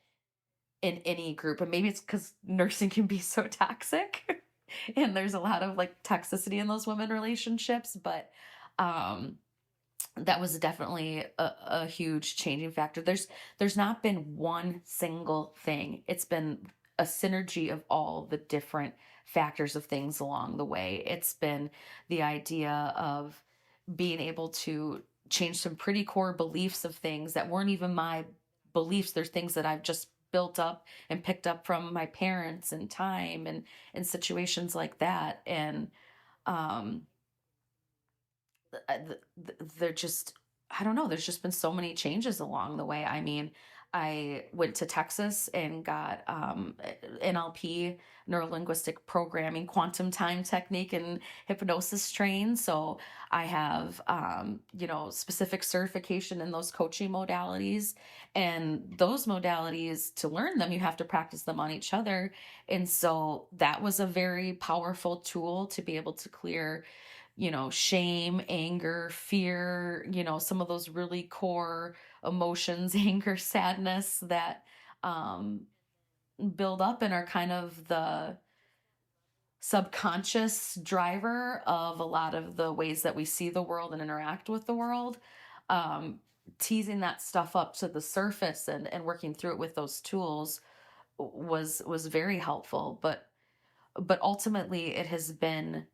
in any group. And maybe it's because nursing can be so toxic and there's a lot of like toxicity in those women relationships. But that was definitely a huge changing factor. There's not been one single thing. It's been a synergy of all the different factors of things along the way. It's been the idea of being able to change some pretty core beliefs of things that weren't even my beliefs. There's things that I've just built up and picked up from my parents and time and situations like that. And um they're just, I don't know, there's just been so many changes along the way. I mean, I went to Texas and got NLP, neuro linguistic programming, quantum time technique, and hypnosis trained. So I have specific certification in those coaching modalities. And those modalities, to learn them, you have to practice them on each other. And so that was a very powerful tool to be able to clear shame, anger, fear, some of those really core emotions, anger, sadness that build up and are kind of the subconscious driver of a lot of the ways that we see the world and interact with the world. Teasing that stuff up to the surface and working through it with those tools was very helpful. But ultimately it has been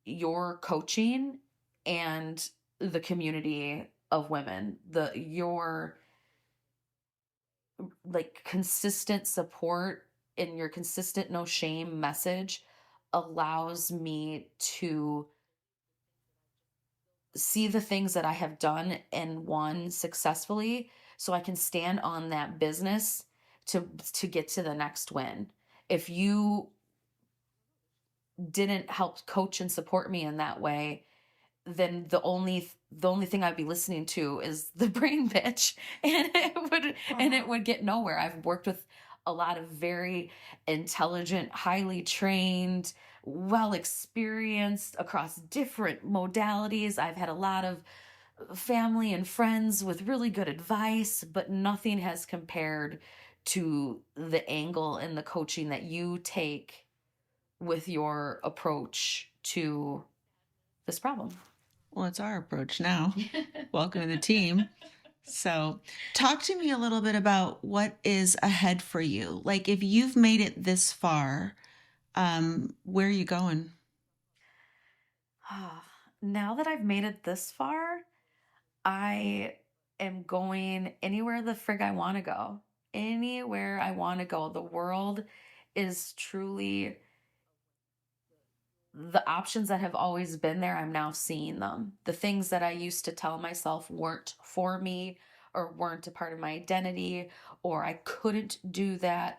your coaching and the community of women, your like consistent support and your consistent no shame message allows me to see the things that I have done and won successfully, so I can stand on that business to get to the next win. If you didn't help coach and support me in that way, then the only thing I'd be listening to is the brain bitch, and it would get nowhere. I've worked with a lot of very intelligent, highly trained, well experienced across different modalities. I've had a lot of family and friends with really good advice, but nothing has compared to the angle and the coaching that you take with your approach to this problem. Well, it's our approach now. Welcome to the team. So talk to me a little bit about what is ahead for you. Like, if you've made it this far, where are you going? Now that I've made it this far, I am going anywhere the frig I want to go. Anywhere I want to go. The world is truly, the options that have always been there, I'm now seeing them. The things that I used to tell myself weren't for me or weren't a part of my identity, or I couldn't do that.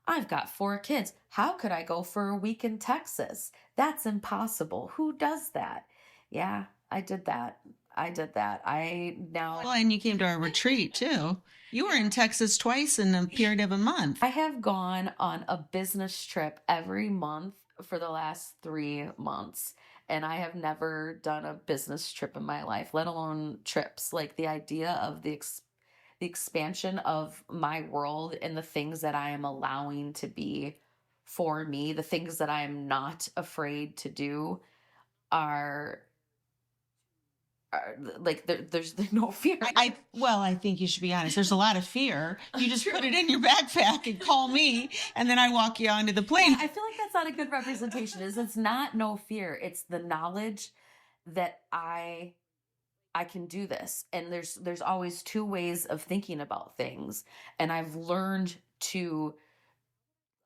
I've got 4 kids. How could I go for a week in Texas? That's impossible. Who does that? Yeah, I did that. Well, and you came to our retreat too. You were in Texas twice in a period of a month. I have gone on a business trip every month for the last 3 months, and I have never done a business trip in my life, let alone trips. Like, the idea of the expansion of my world and the things that I am allowing to be for me, the things that I am not afraid to do are like, there's no fear. I think you should be honest. There's a lot of fear. You just put it in your backpack and call me, and then I walk you onto the plane. I feel like that's not a good representation. It's not no fear. It's the knowledge that I can do this. And there's always 2 ways of thinking about things. And I've learned to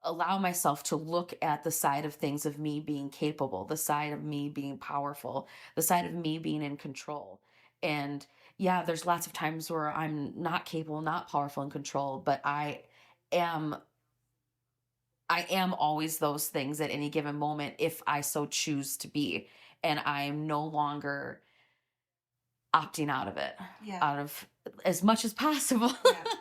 allow myself to look at the side of things of me being capable, the side of me being powerful, the side of me being in control. And yeah, there's lots of times where I'm not capable, not powerful, in control, but I am always those things at any given moment if I so choose to be. And I'm no longer opting out of it, out of as much as possible,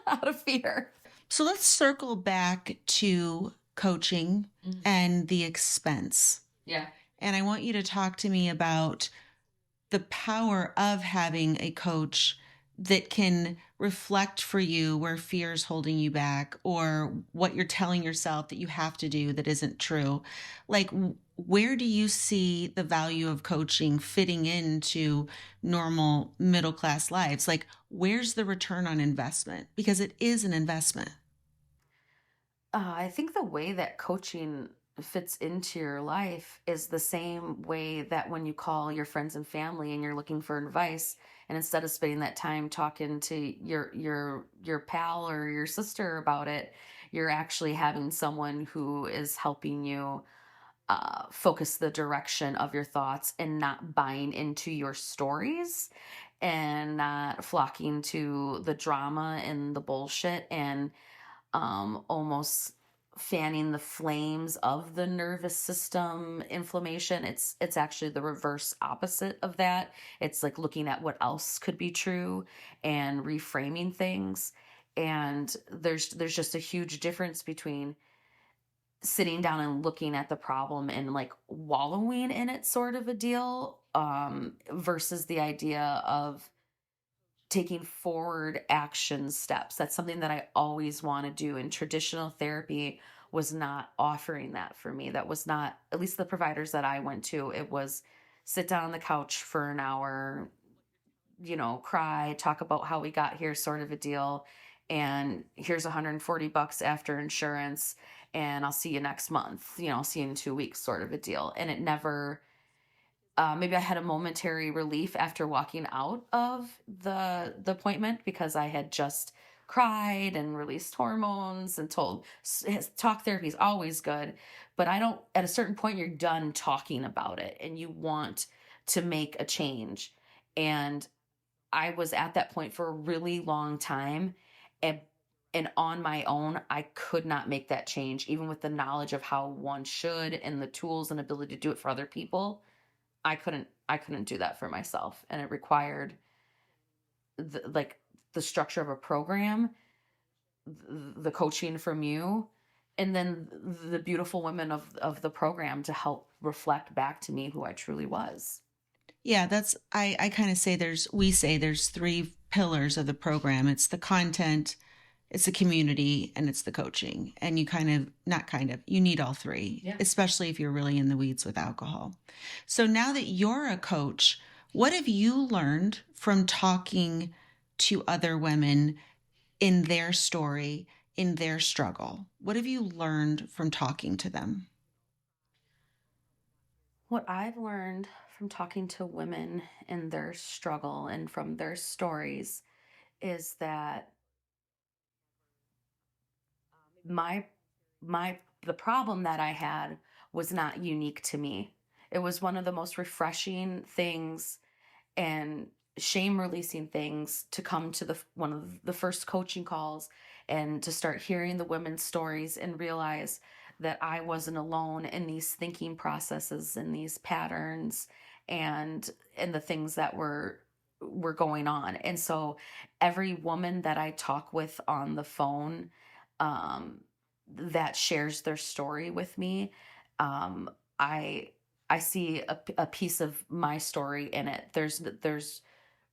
out of fear. So let's circle back to coaching and the expense. Yeah. And I want you to talk to me about the power of having a coach that can reflect for you where fear is holding you back or what you're telling yourself that you have to do that isn't true. Like, where do you see the value of coaching fitting into normal middle class lives? Like, where's the return on investment? Because it is an investment. I think the way that coaching fits into your life is the same way that when you call your friends and family and you're looking for advice, and instead of spending that time talking to your pal or your sister about it, you're actually having someone who is helping you focus the direction of your thoughts and not buying into your stories and not flocking to the drama and the bullshit and almost fanning the flames of the nervous system inflammation. It's actually the reverse opposite of that. It's like looking at what else could be true and reframing things. And there's just a huge difference between sitting down and looking at the problem and like wallowing in it sort of a deal, versus the idea of taking forward action steps. That's something that I always want to do. And traditional therapy was not offering that for me. That was not, at least the providers that I went to, it was sit down on the couch for an hour, cry, talk about how we got here sort of a deal. And here's $140 after insurance. And I'll see you next month. I'll see you in 2 weeks sort of a deal. And it never, maybe I had a momentary relief after walking out of the appointment because I had just cried and released hormones and told talk therapy is always good, but I don't, at a certain point you're done talking about it and you want to make a change. And I was at that point for a really long time, and on my own I could not make that change, even with the knowledge of how one should and the tools and ability to do it for other people. I couldn't do that for myself, and it required the structure of a program, the coaching from you, and then the beautiful women of the program to help reflect back to me who I truly was. Yeah, I kind of say we say there's three pillars of the program. It's the content, it's the community, and it's the coaching. And you need all three, Yeah. especially if you're really in the weeds with alcohol. So now that you're a coach, what have you learned from talking to other women in their story, in their struggle? What have you learned from talking to them? What I've learned from talking to women in their struggle and from their stories is that my the problem that I had was not unique to me. It was one of the most refreshing things and shame releasing things to come to one of the first coaching calls and to start hearing the women's stories and realize that I wasn't alone in these thinking processes and these patterns and the things that were going on. And so every woman that I talk with on the phone, um, that shares their story with me, um, I I see a piece of my story in it. There's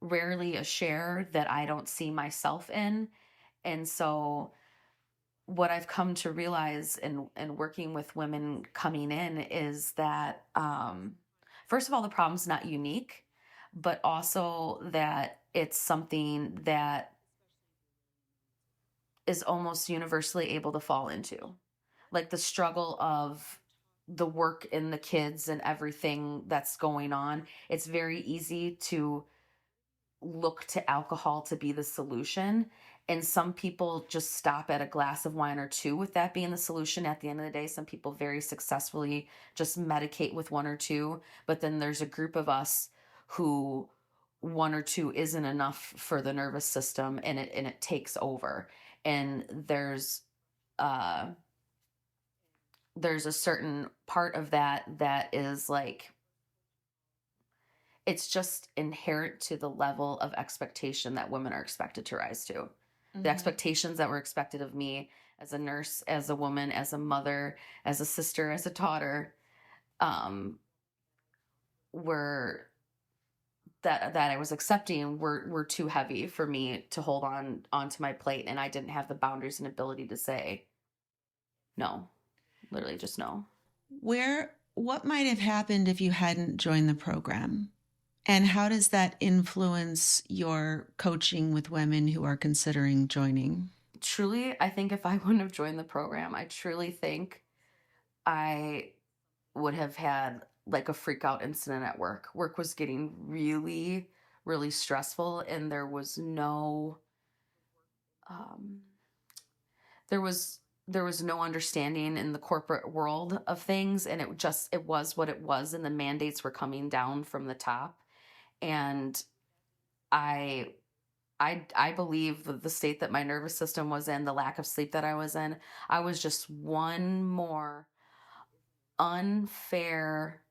rarely a share that I don't see myself in. And so what I've come to realize in working with women coming in is that, first of all, the problem's not unique, but also that it's something that is almost universally able to fall into. Like the struggle of the work and the kids and everything that's going on. It's very easy to look to alcohol to be the solution. And some people just stop at a glass of wine or two with that being the solution. At the end of the day, some people very successfully just medicate with one or two. But then there's a group of us who one or two isn't enough for the nervous system, and it takes over. And there's a certain part of that is like, it's just inherent to the level of expectation that women are expected to rise to. Mm-hmm. The expectations that were expected of me as a nurse, as a woman, as a mother, as a sister, as a daughter, were that I was accepting were too heavy for me to hold onto my plate, and I didn't have the boundaries and ability to say no. Literally just no. What might have happened if you hadn't joined the program? And how does that influence your coaching with women who are considering joining? Truly, I think if I wouldn't have joined the program, I truly think I would have had like a freak out incident at work. Work was getting really, really stressful, and um, there was there was no understanding in the corporate world of things, and it was what it was, and the mandates were coming down from the top, and I I believe the state that my nervous system was in, the lack of sleep that I was in, I was just one more unfair,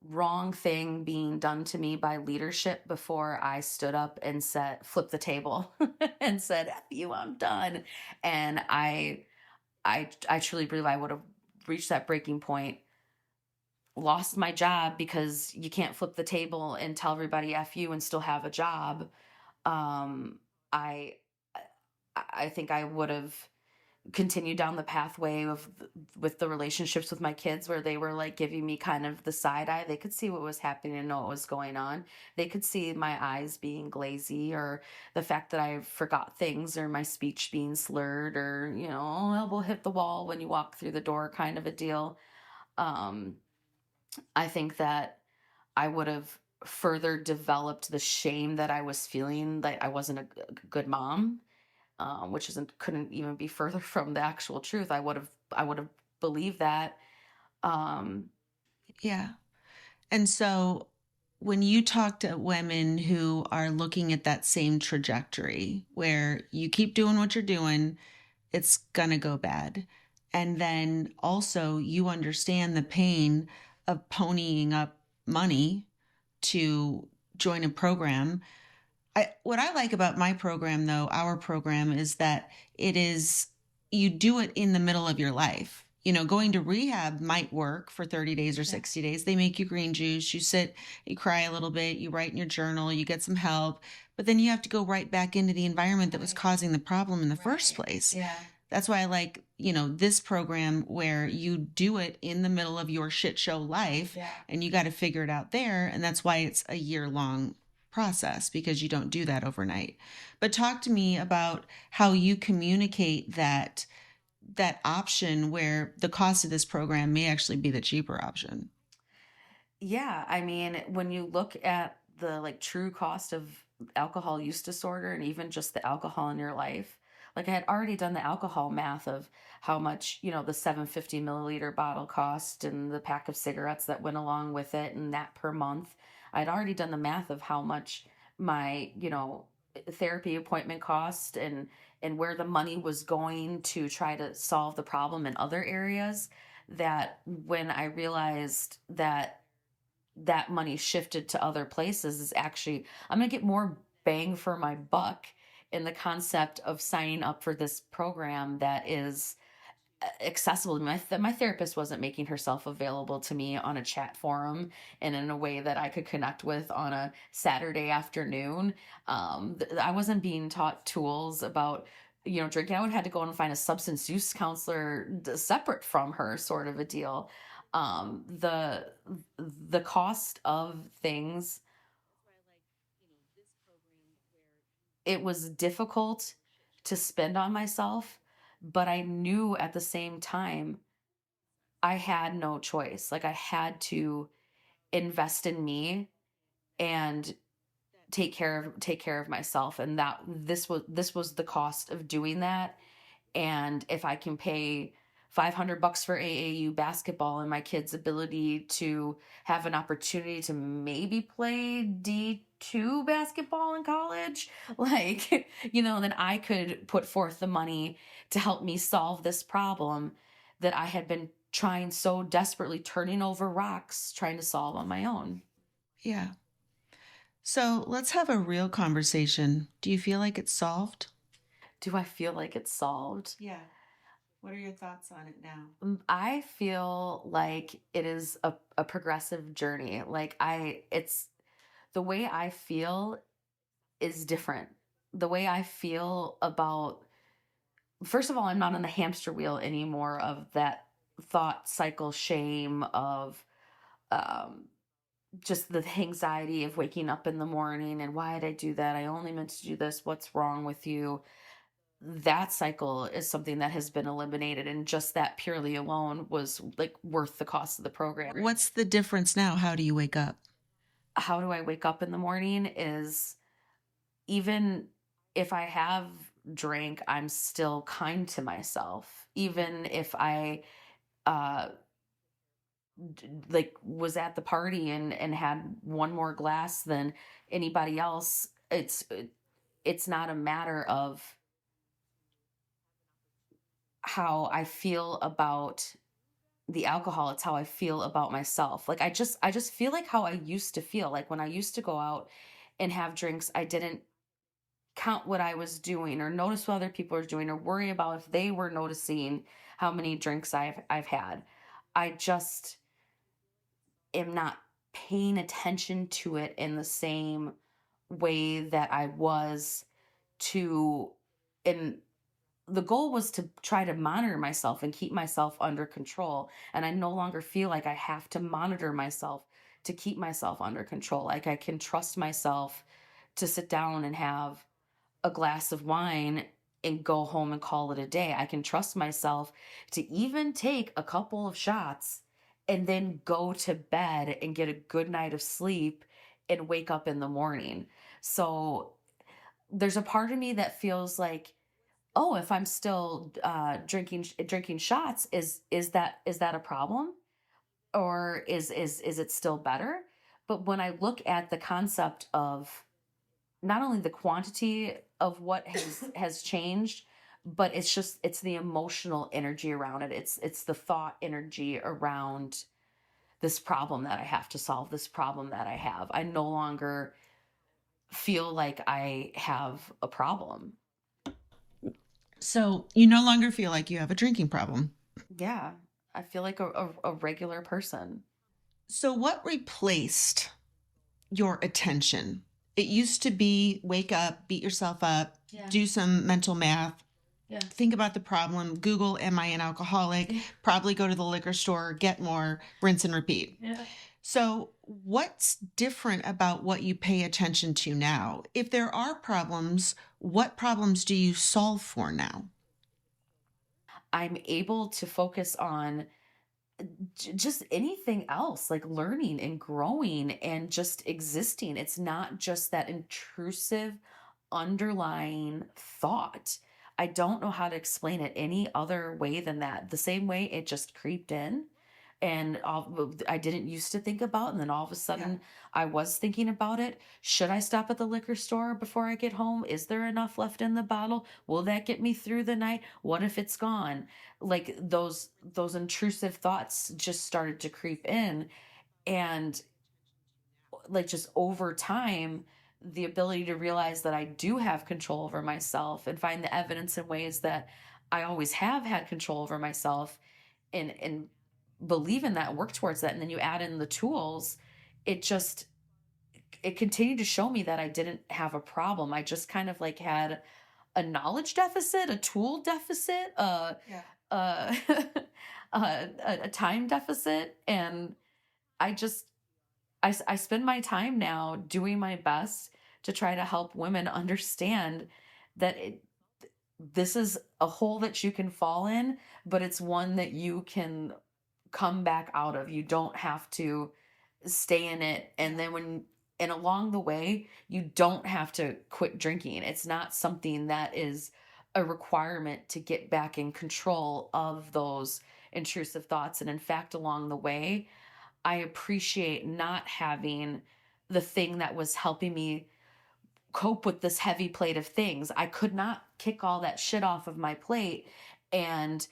wrong thing being done to me by leadership before I stood up and said, flip the table and said, F you, I'm done. And I truly believe I would have reached that breaking point, lost my job because you can't flip the table and tell everybody F you and still have a job. Um, I, I think I would have continued down the pathway of with the relationships with my kids, where they were like giving me kind of the side eye. They could see what was happening and know what was going on. They could see my eyes being glazy, or the fact that I forgot things, or my speech being slurred, or elbow hit the wall when you walk through the door kind of a deal. um I think that I would have further developed the shame that I was feeling, that I wasn't a good mom, which isn't couldn't even be further from the actual truth. I would have believed that. Um, Yeah. And so when you talk to women who are looking at that same trajectory where you keep doing what you're doing, it's going to go bad. And then also you understand the pain of ponying up money to join a program. What I like about my program, though, our program, is that you do it in the middle of your life. Going to rehab might work for 30 days or 60 days. They make you green juice. You sit, you cry a little bit, you write in your journal, you get some help, but then you have to go right back into the environment that was causing the problem in the first place. yeah. That's why I like, this program where you do it in the middle of your shit show life, and you got to figure it out there. And that's why it's a year-long process, because you don't do that overnight. But talk to me about how you communicate that option where the cost of this program may actually be the cheaper option. Yeah, I mean, when you look at the like true cost of alcohol use disorder, and even just the alcohol in your life, like I had already done the alcohol math of how much, the 750 milliliter bottle cost, and the pack of cigarettes that went along with it, and that per month. I'd already done the math of how much my, therapy appointment cost, and where the money was going to try to solve the problem in other areas. That when I realized that money shifted to other places, is actually, I'm going to get more bang for my buck in the concept of signing up for this program that is accessible to me. My therapist wasn't making herself available to me on a chat forum and in a way that I could connect with on a Saturday afternoon. I wasn't being taught tools about drinking. I would have had to go and find a substance use counselor separate from her, sort of a deal. The cost of things, it was difficult to spend on myself, but I knew at the same time I had no choice. Like, I had to invest in me and take care of myself, and that this was the cost of doing that. And if I can pay $500 for AAU basketball and my kid's ability to have an opportunity to maybe play D2 basketball in college, like, then I could put forth the money to help me solve this problem that I had been trying so desperately, turning over rocks, trying to solve on my own. Yeah. So let's have a real conversation. Do you feel like it's solved? Do I feel like it's solved? Yeah. What are your thoughts on it now? I feel like it is a progressive journey. Like, it's the way I feel is different. The way I feel about, first of all, I'm not on the hamster wheel anymore of that thought cycle shame of um, just the anxiety of waking up in the morning and why did I do that? I only meant to do this. What's wrong with you? That cycle is something that has been eliminated. And just that purely alone was like worth the cost of the program. What's the difference now? How do you wake up? How do I wake up in the morning is, even if I have drank, I'm still kind to myself. Even if I uh like was at the party and had one more glass than anybody else, it's not a matter of how I feel about the alcohol, it's how I feel about myself. Like I just feel like how I used to feel. Like when I used to go out and have drinks, I didn't count what I was doing or notice what other people are doing or worry about if they were noticing how many drinks I've had. I just am not paying attention to it in the same way that I was to, and the goal was to try to monitor myself and keep myself under control. And I no longer feel like I have to monitor myself to keep myself under control. Like I can trust myself to sit down and have a glass of wine and go home and call it a day. I can trust myself to even take a couple of shots and then go to bed and get a good night of sleep and wake up in the morning. So there's a part of me that feels like, oh, if I'm still drinking shots, is that a problem, or is it still better? But when I look at the concept of not only the quantity of what has changed, but it's the emotional energy around it. It's the thought energy around this problem that I have to solve, this problem that I have. I no longer feel like I have a problem. So you no longer feel like you have a drinking problem. Yeah, I feel like a regular person. So what replaced your attention? It used to be wake up, beat yourself up, Yeah. do some mental math, Yeah. think about the problem, Google, am I an alcoholic? Probably go to the liquor store, get more, rinse and repeat. Yeah. So what's different about what you pay attention to now? If there are problems, what problems do you solve for now? I'm able to focus on just anything else, like learning and growing and just existing. It's not just that intrusive underlying thought. I don't know how to explain it any other way than that. The same way it just creeped in and I didn't used to think about, and then all of a sudden I was thinking about it. Should I stop at the liquor store before I get home? Is there enough left in the bottle? Will that get me through the night? What if it's gone? Like those intrusive thoughts just started to creep in, and like just over time, the ability to realize that I do have control over myself and find the evidence in ways that I always have had control over myself, and believe in that, work towards that, and then you add in the tools, it continued to show me that I didn't have a problem. I just kind of like had a knowledge deficit, a tool deficit, uh, a time deficit, and I just I spend my time now doing my best to try to help women understand that this is a hole that you can fall in, but it's one that you can come back out of. You don't have to stay in it. And then and along the way, you don't have to quit drinking. It's not something that is a requirement to get back in control of those intrusive thoughts. And in fact, along the way, I appreciate not having the thing that was helping me cope with this heavy plate of things. I could not kick all that shit off of my plate. And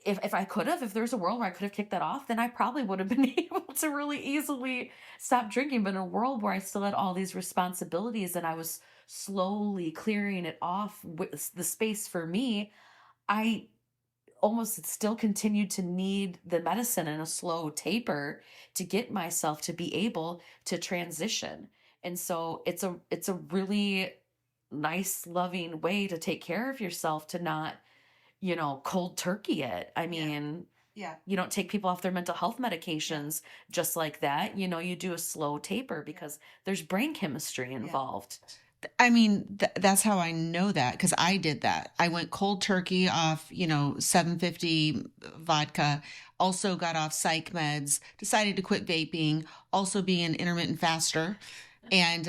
if I could have, if there's a world where I could have kicked that off, then I probably would have been able to really easily stop drinking. But in a world where I still had all these responsibilities and I was slowly clearing it off with the space for me, I almost still continued to need the medicine and a slow taper to get myself to be able to transition. And so it's a really nice, loving way to take care of yourself, to not, cold turkey it. I mean, Yeah. you don't take people off their mental health medications just like that. You do a slow taper because there's brain chemistry involved. I mean, that's how I know that, because I did that. I went cold turkey off, 750 vodka, also got off psych meds, decided to quit vaping, also be an intermittent faster. And,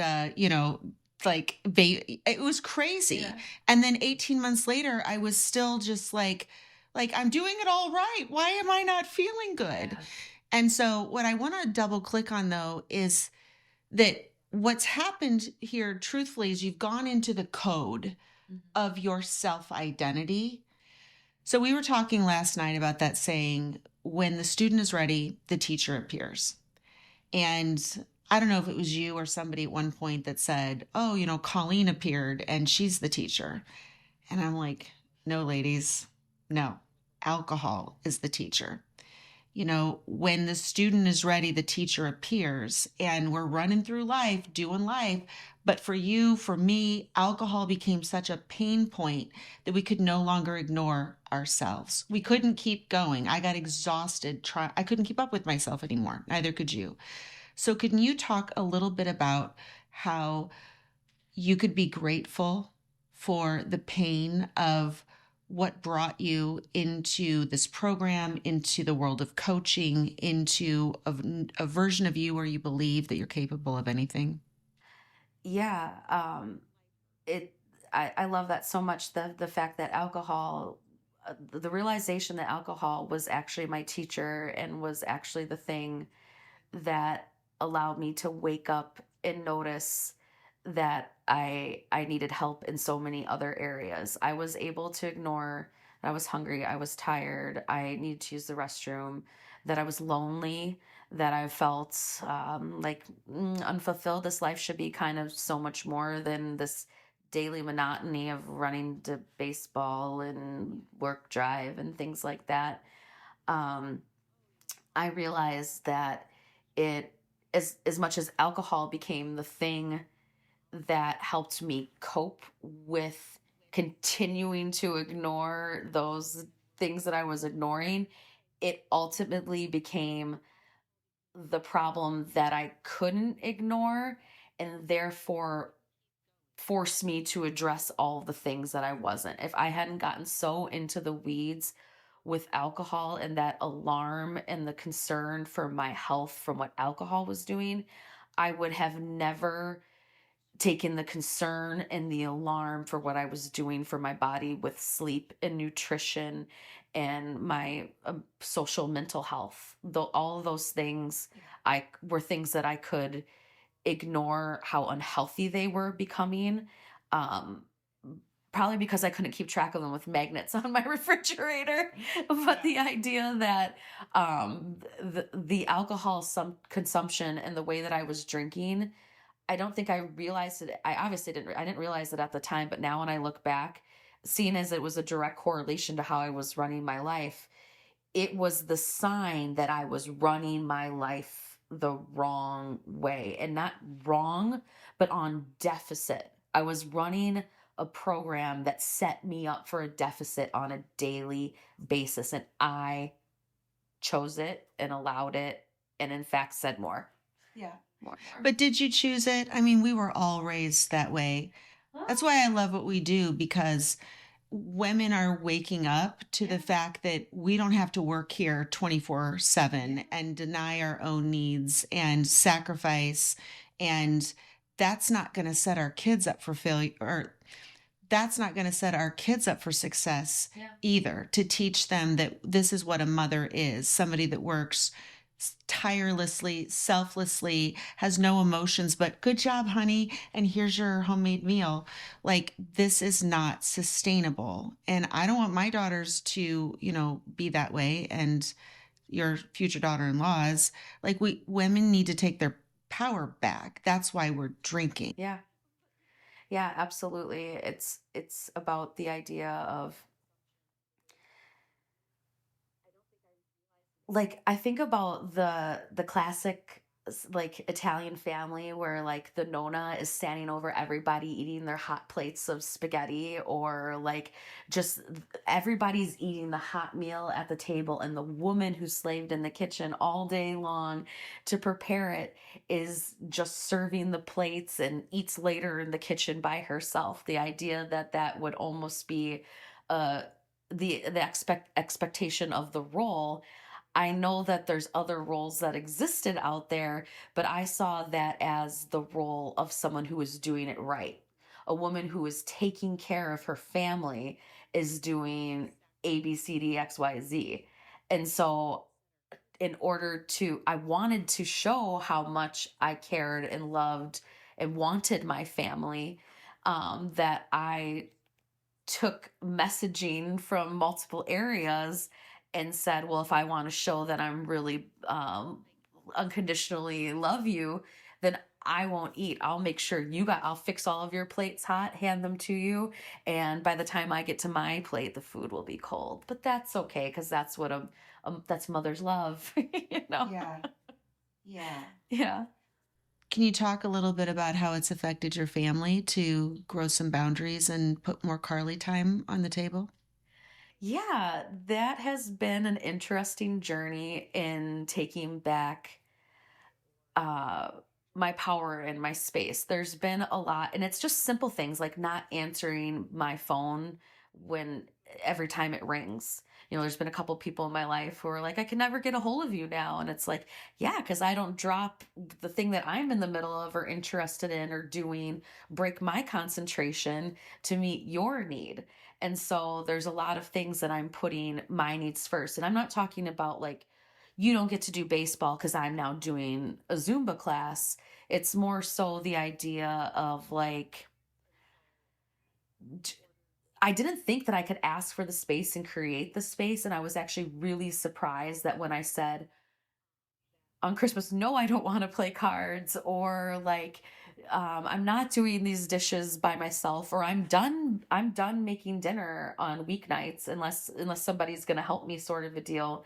it was crazy. Yeah. And then 18 months later, I was still just like, I'm doing it all right. Why am I not feeling good? Yeah. And so what I want to double click on, though, is that what's happened here, truthfully, is you've gone into the code of your self identity. So we were talking last night about that saying, when the student is ready, the teacher appears. And I don't know if it was you or somebody at one point that said, oh, Colleen appeared and she's the teacher. And I'm like, no, ladies, no, alcohol is the teacher. When the student is ready, the teacher appears, and we're running through life, doing life. But for you, for me, alcohol became such a pain point that we could no longer ignore ourselves. We couldn't keep going. I got exhausted. I couldn't keep up with myself anymore. Neither could you. So can you talk a little bit about how you could be grateful for the pain of what brought you into this program, into the world of coaching, into a version of you where you believe that you're capable of anything? Yeah. It, I love that so much. The fact that alcohol, the realization that alcohol was actually my teacher and was actually the thing that allowed me to wake up and notice that I needed help in so many other areas. I was able to ignore that I was hungry, I was tired, I needed to use the restroom, that I was lonely, that I felt unfulfilled. This life should be kind of so much more than this daily monotony of running to baseball and work drive and things like that. Um, I realized that it, as much as alcohol became the thing that helped me cope with continuing to ignore those things that I was ignoring, it ultimately became the problem that I couldn't ignore, and therefore forced me to address all the things that I wasn't. If I hadn't gotten so into the weeds with alcohol and that alarm and the concern for my health from what alcohol was doing, I would have never taken the concern and the alarm for what I was doing for my body with sleep and nutrition and my social mental health. Though all of those things I were things that I could ignore how unhealthy they were becoming. Um, Probably because I couldn't keep track of them with magnets on my refrigerator. But the idea that the alcohol consumption and the way that I was drinking, I don't think I realized it. I obviously didn't. I didn't realize it at the time. But now when I look back, seeing as it was a direct correlation to how I was running my life, it was the sign that I was running my life the wrong way, and not wrong, but on deficit. I was running a program that set me up for a deficit on a daily basis, and I chose it and allowed it, and in fact said more. Yeah. More. But did you choose it? I mean, we were all raised that way. That's why I love what we do, because women are waking up to the fact that we don't have to work here 24/7 and deny our own needs and sacrifice. And that's not going to set our kids up for failure, or that's not going to set our kids up for success either, to teach them that this is what a mother is, somebody that works tirelessly, selflessly, has no emotions, but good job, honey, and here's your homemade meal. Like, this is not sustainable. And I don't want my daughters to, be that way. And your future daughter-in-laws, like, women need to take their power back. That's why we're drinking. Yeah. Yeah, absolutely. It's about the idea of, like, I think about the classic like Italian family where like the nonna is standing over everybody eating their hot plates of spaghetti, or like just everybody's eating the hot meal at the table, and the woman who slaved in the kitchen all day long to prepare it is just serving the plates and eats later in the kitchen by herself. The idea that that would almost be uh the expectation of the role. I know that there's other roles that existed out there, but I saw that as the role of someone who is doing it right. A woman who is taking care of her family is doing A, B, C, D, X, Y, Z. And so, in order to, I wanted to show how much I cared and loved and wanted my family, that I took messaging from multiple areas and said, well, if I want to show that I'm really unconditionally love you, then I won't eat. I'll make sure I'll fix all of your plates hot, hand them to you. And by the time I get to my plate, the food will be cold. But that's okay, because that's what that's mother's love, you know? Yeah. Yeah. Yeah. Can you talk a little bit about how it's affected your family to grow some boundaries and put more Carly time on the table? Yeah, that has been an interesting journey in taking back uh my power and my space. There's been a lot, and it's just simple things like not answering my phone when every time it rings. You know, there's been a couple people in my life who are like, I can never get a hold of you now. And it's like, yeah, because I don't drop the thing that I'm in the middle of or interested in or doing, break my concentration to meet your need. And so there's a lot of things that I'm putting my needs first. And I'm not talking about like, you don't get to do baseball because I'm now doing a Zumba class. It's more so the idea of like, I didn't think that I could ask for the space and create the space. And I was actually really surprised that when I said on Christmas, no, I don't want to play cards, or like, I'm not doing these dishes by myself, or I'm done making dinner on weeknights unless somebody's going to help me, sort of a deal.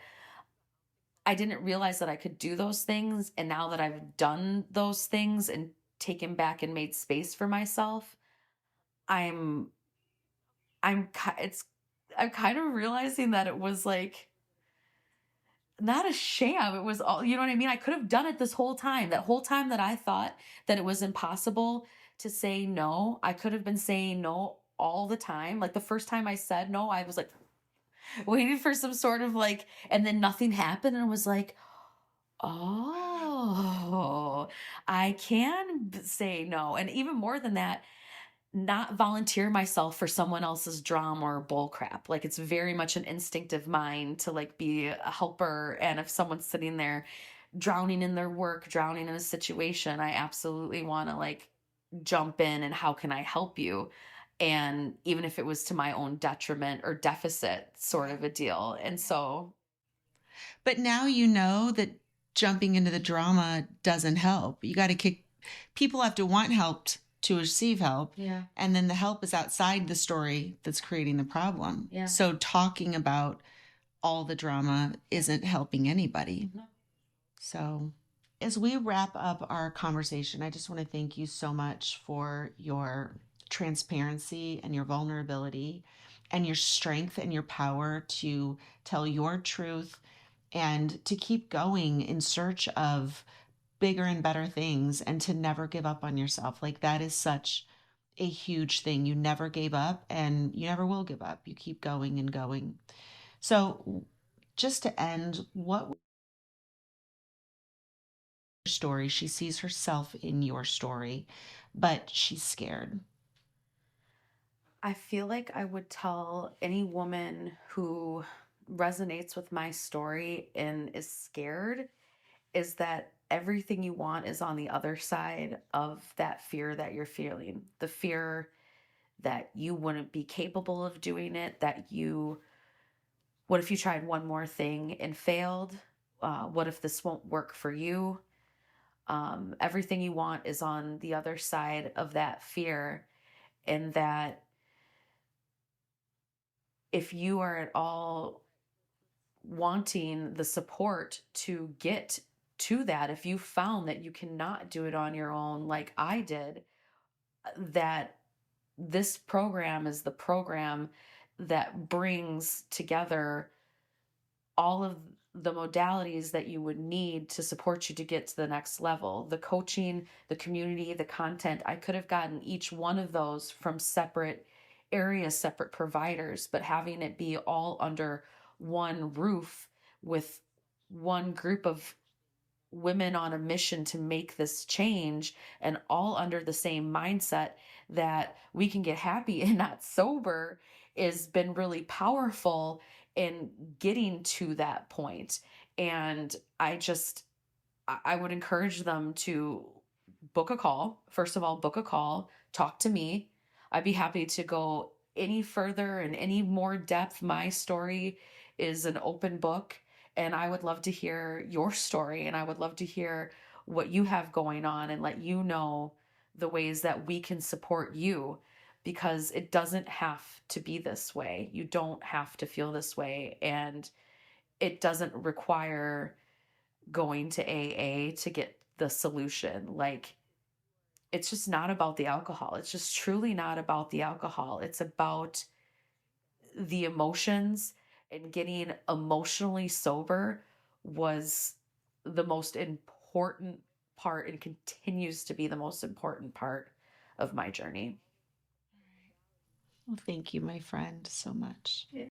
I didn't realize that I could do those things. And now that I've done those things and taken back and made space for myself, I'm, it's, I'm kind of realizing that it was like not a sham. It was all, you know what I mean? I could have done it this whole time. That whole time that I thought that it was impossible to say no, I could have been saying no all the time. Like the first time I said no, I was like waiting for some sort of like, and then nothing happened. And I was like, oh, I can say no. And even more than that, not volunteer myself for someone else's drama or bull crap. Like it's very much an instinctive mind to like be a helper. And if someone's sitting there drowning in their work, drowning in a situation, I absolutely want to like jump in and how can I help you? And even if it was to my own detriment or deficit, sort of a deal. And so, But now you know that jumping into the drama doesn't help. You got to kick, people have to want help to receive help. yeah. And then the help is outside the story that's creating the problem. Yeah. So talking about all the drama isn't helping anybody. No. So as we wrap up our conversation, I just want to thank you so much for your transparency and your vulnerability and your strength and your power to tell your truth and to keep going in search of bigger and better things and to never give up on yourself. Like that is such a huge thing. You never gave up and you never will give up. You keep going and going. So just to end, what story? She sees herself in your story, but she's scared. I feel like I would tell any woman who resonates with my story and is scared is that everything you want is on the other side of that fear that you're feeling. The fear that you wouldn't be capable of doing it, what if you tried one more thing and failed? What if this won't work for you? Everything you want is on the other side of that fear, and that if you are at all wanting the support to get to that, if you found that you cannot do it on your own, like I did, that this program is the program that brings together all of the modalities that you would need to support you to get to the next level. The coaching, the community, the content. I could have gotten each one of those from separate areas, separate providers, but having it be all under one roof with one group of women on a mission to make this change, and all under the same mindset that we can get happy and not sober, has been really powerful in getting to that point. And I would encourage them to book a call. First of all, book a call, talk to me. I'd be happy to go any further and any more depth. My story is an open book, and I would love to hear your story, and I would love to hear what you have going on and let you know the ways that we can support you, because it doesn't have to be this way. You don't have to feel this way, and it doesn't require going to AA to get the solution. Like, it's just not about the alcohol. It's just truly not about the alcohol. It's about the emotions, and getting emotionally sober was the most important part and continues to be the most important part of my journey. Well, thank you, my friend, so much.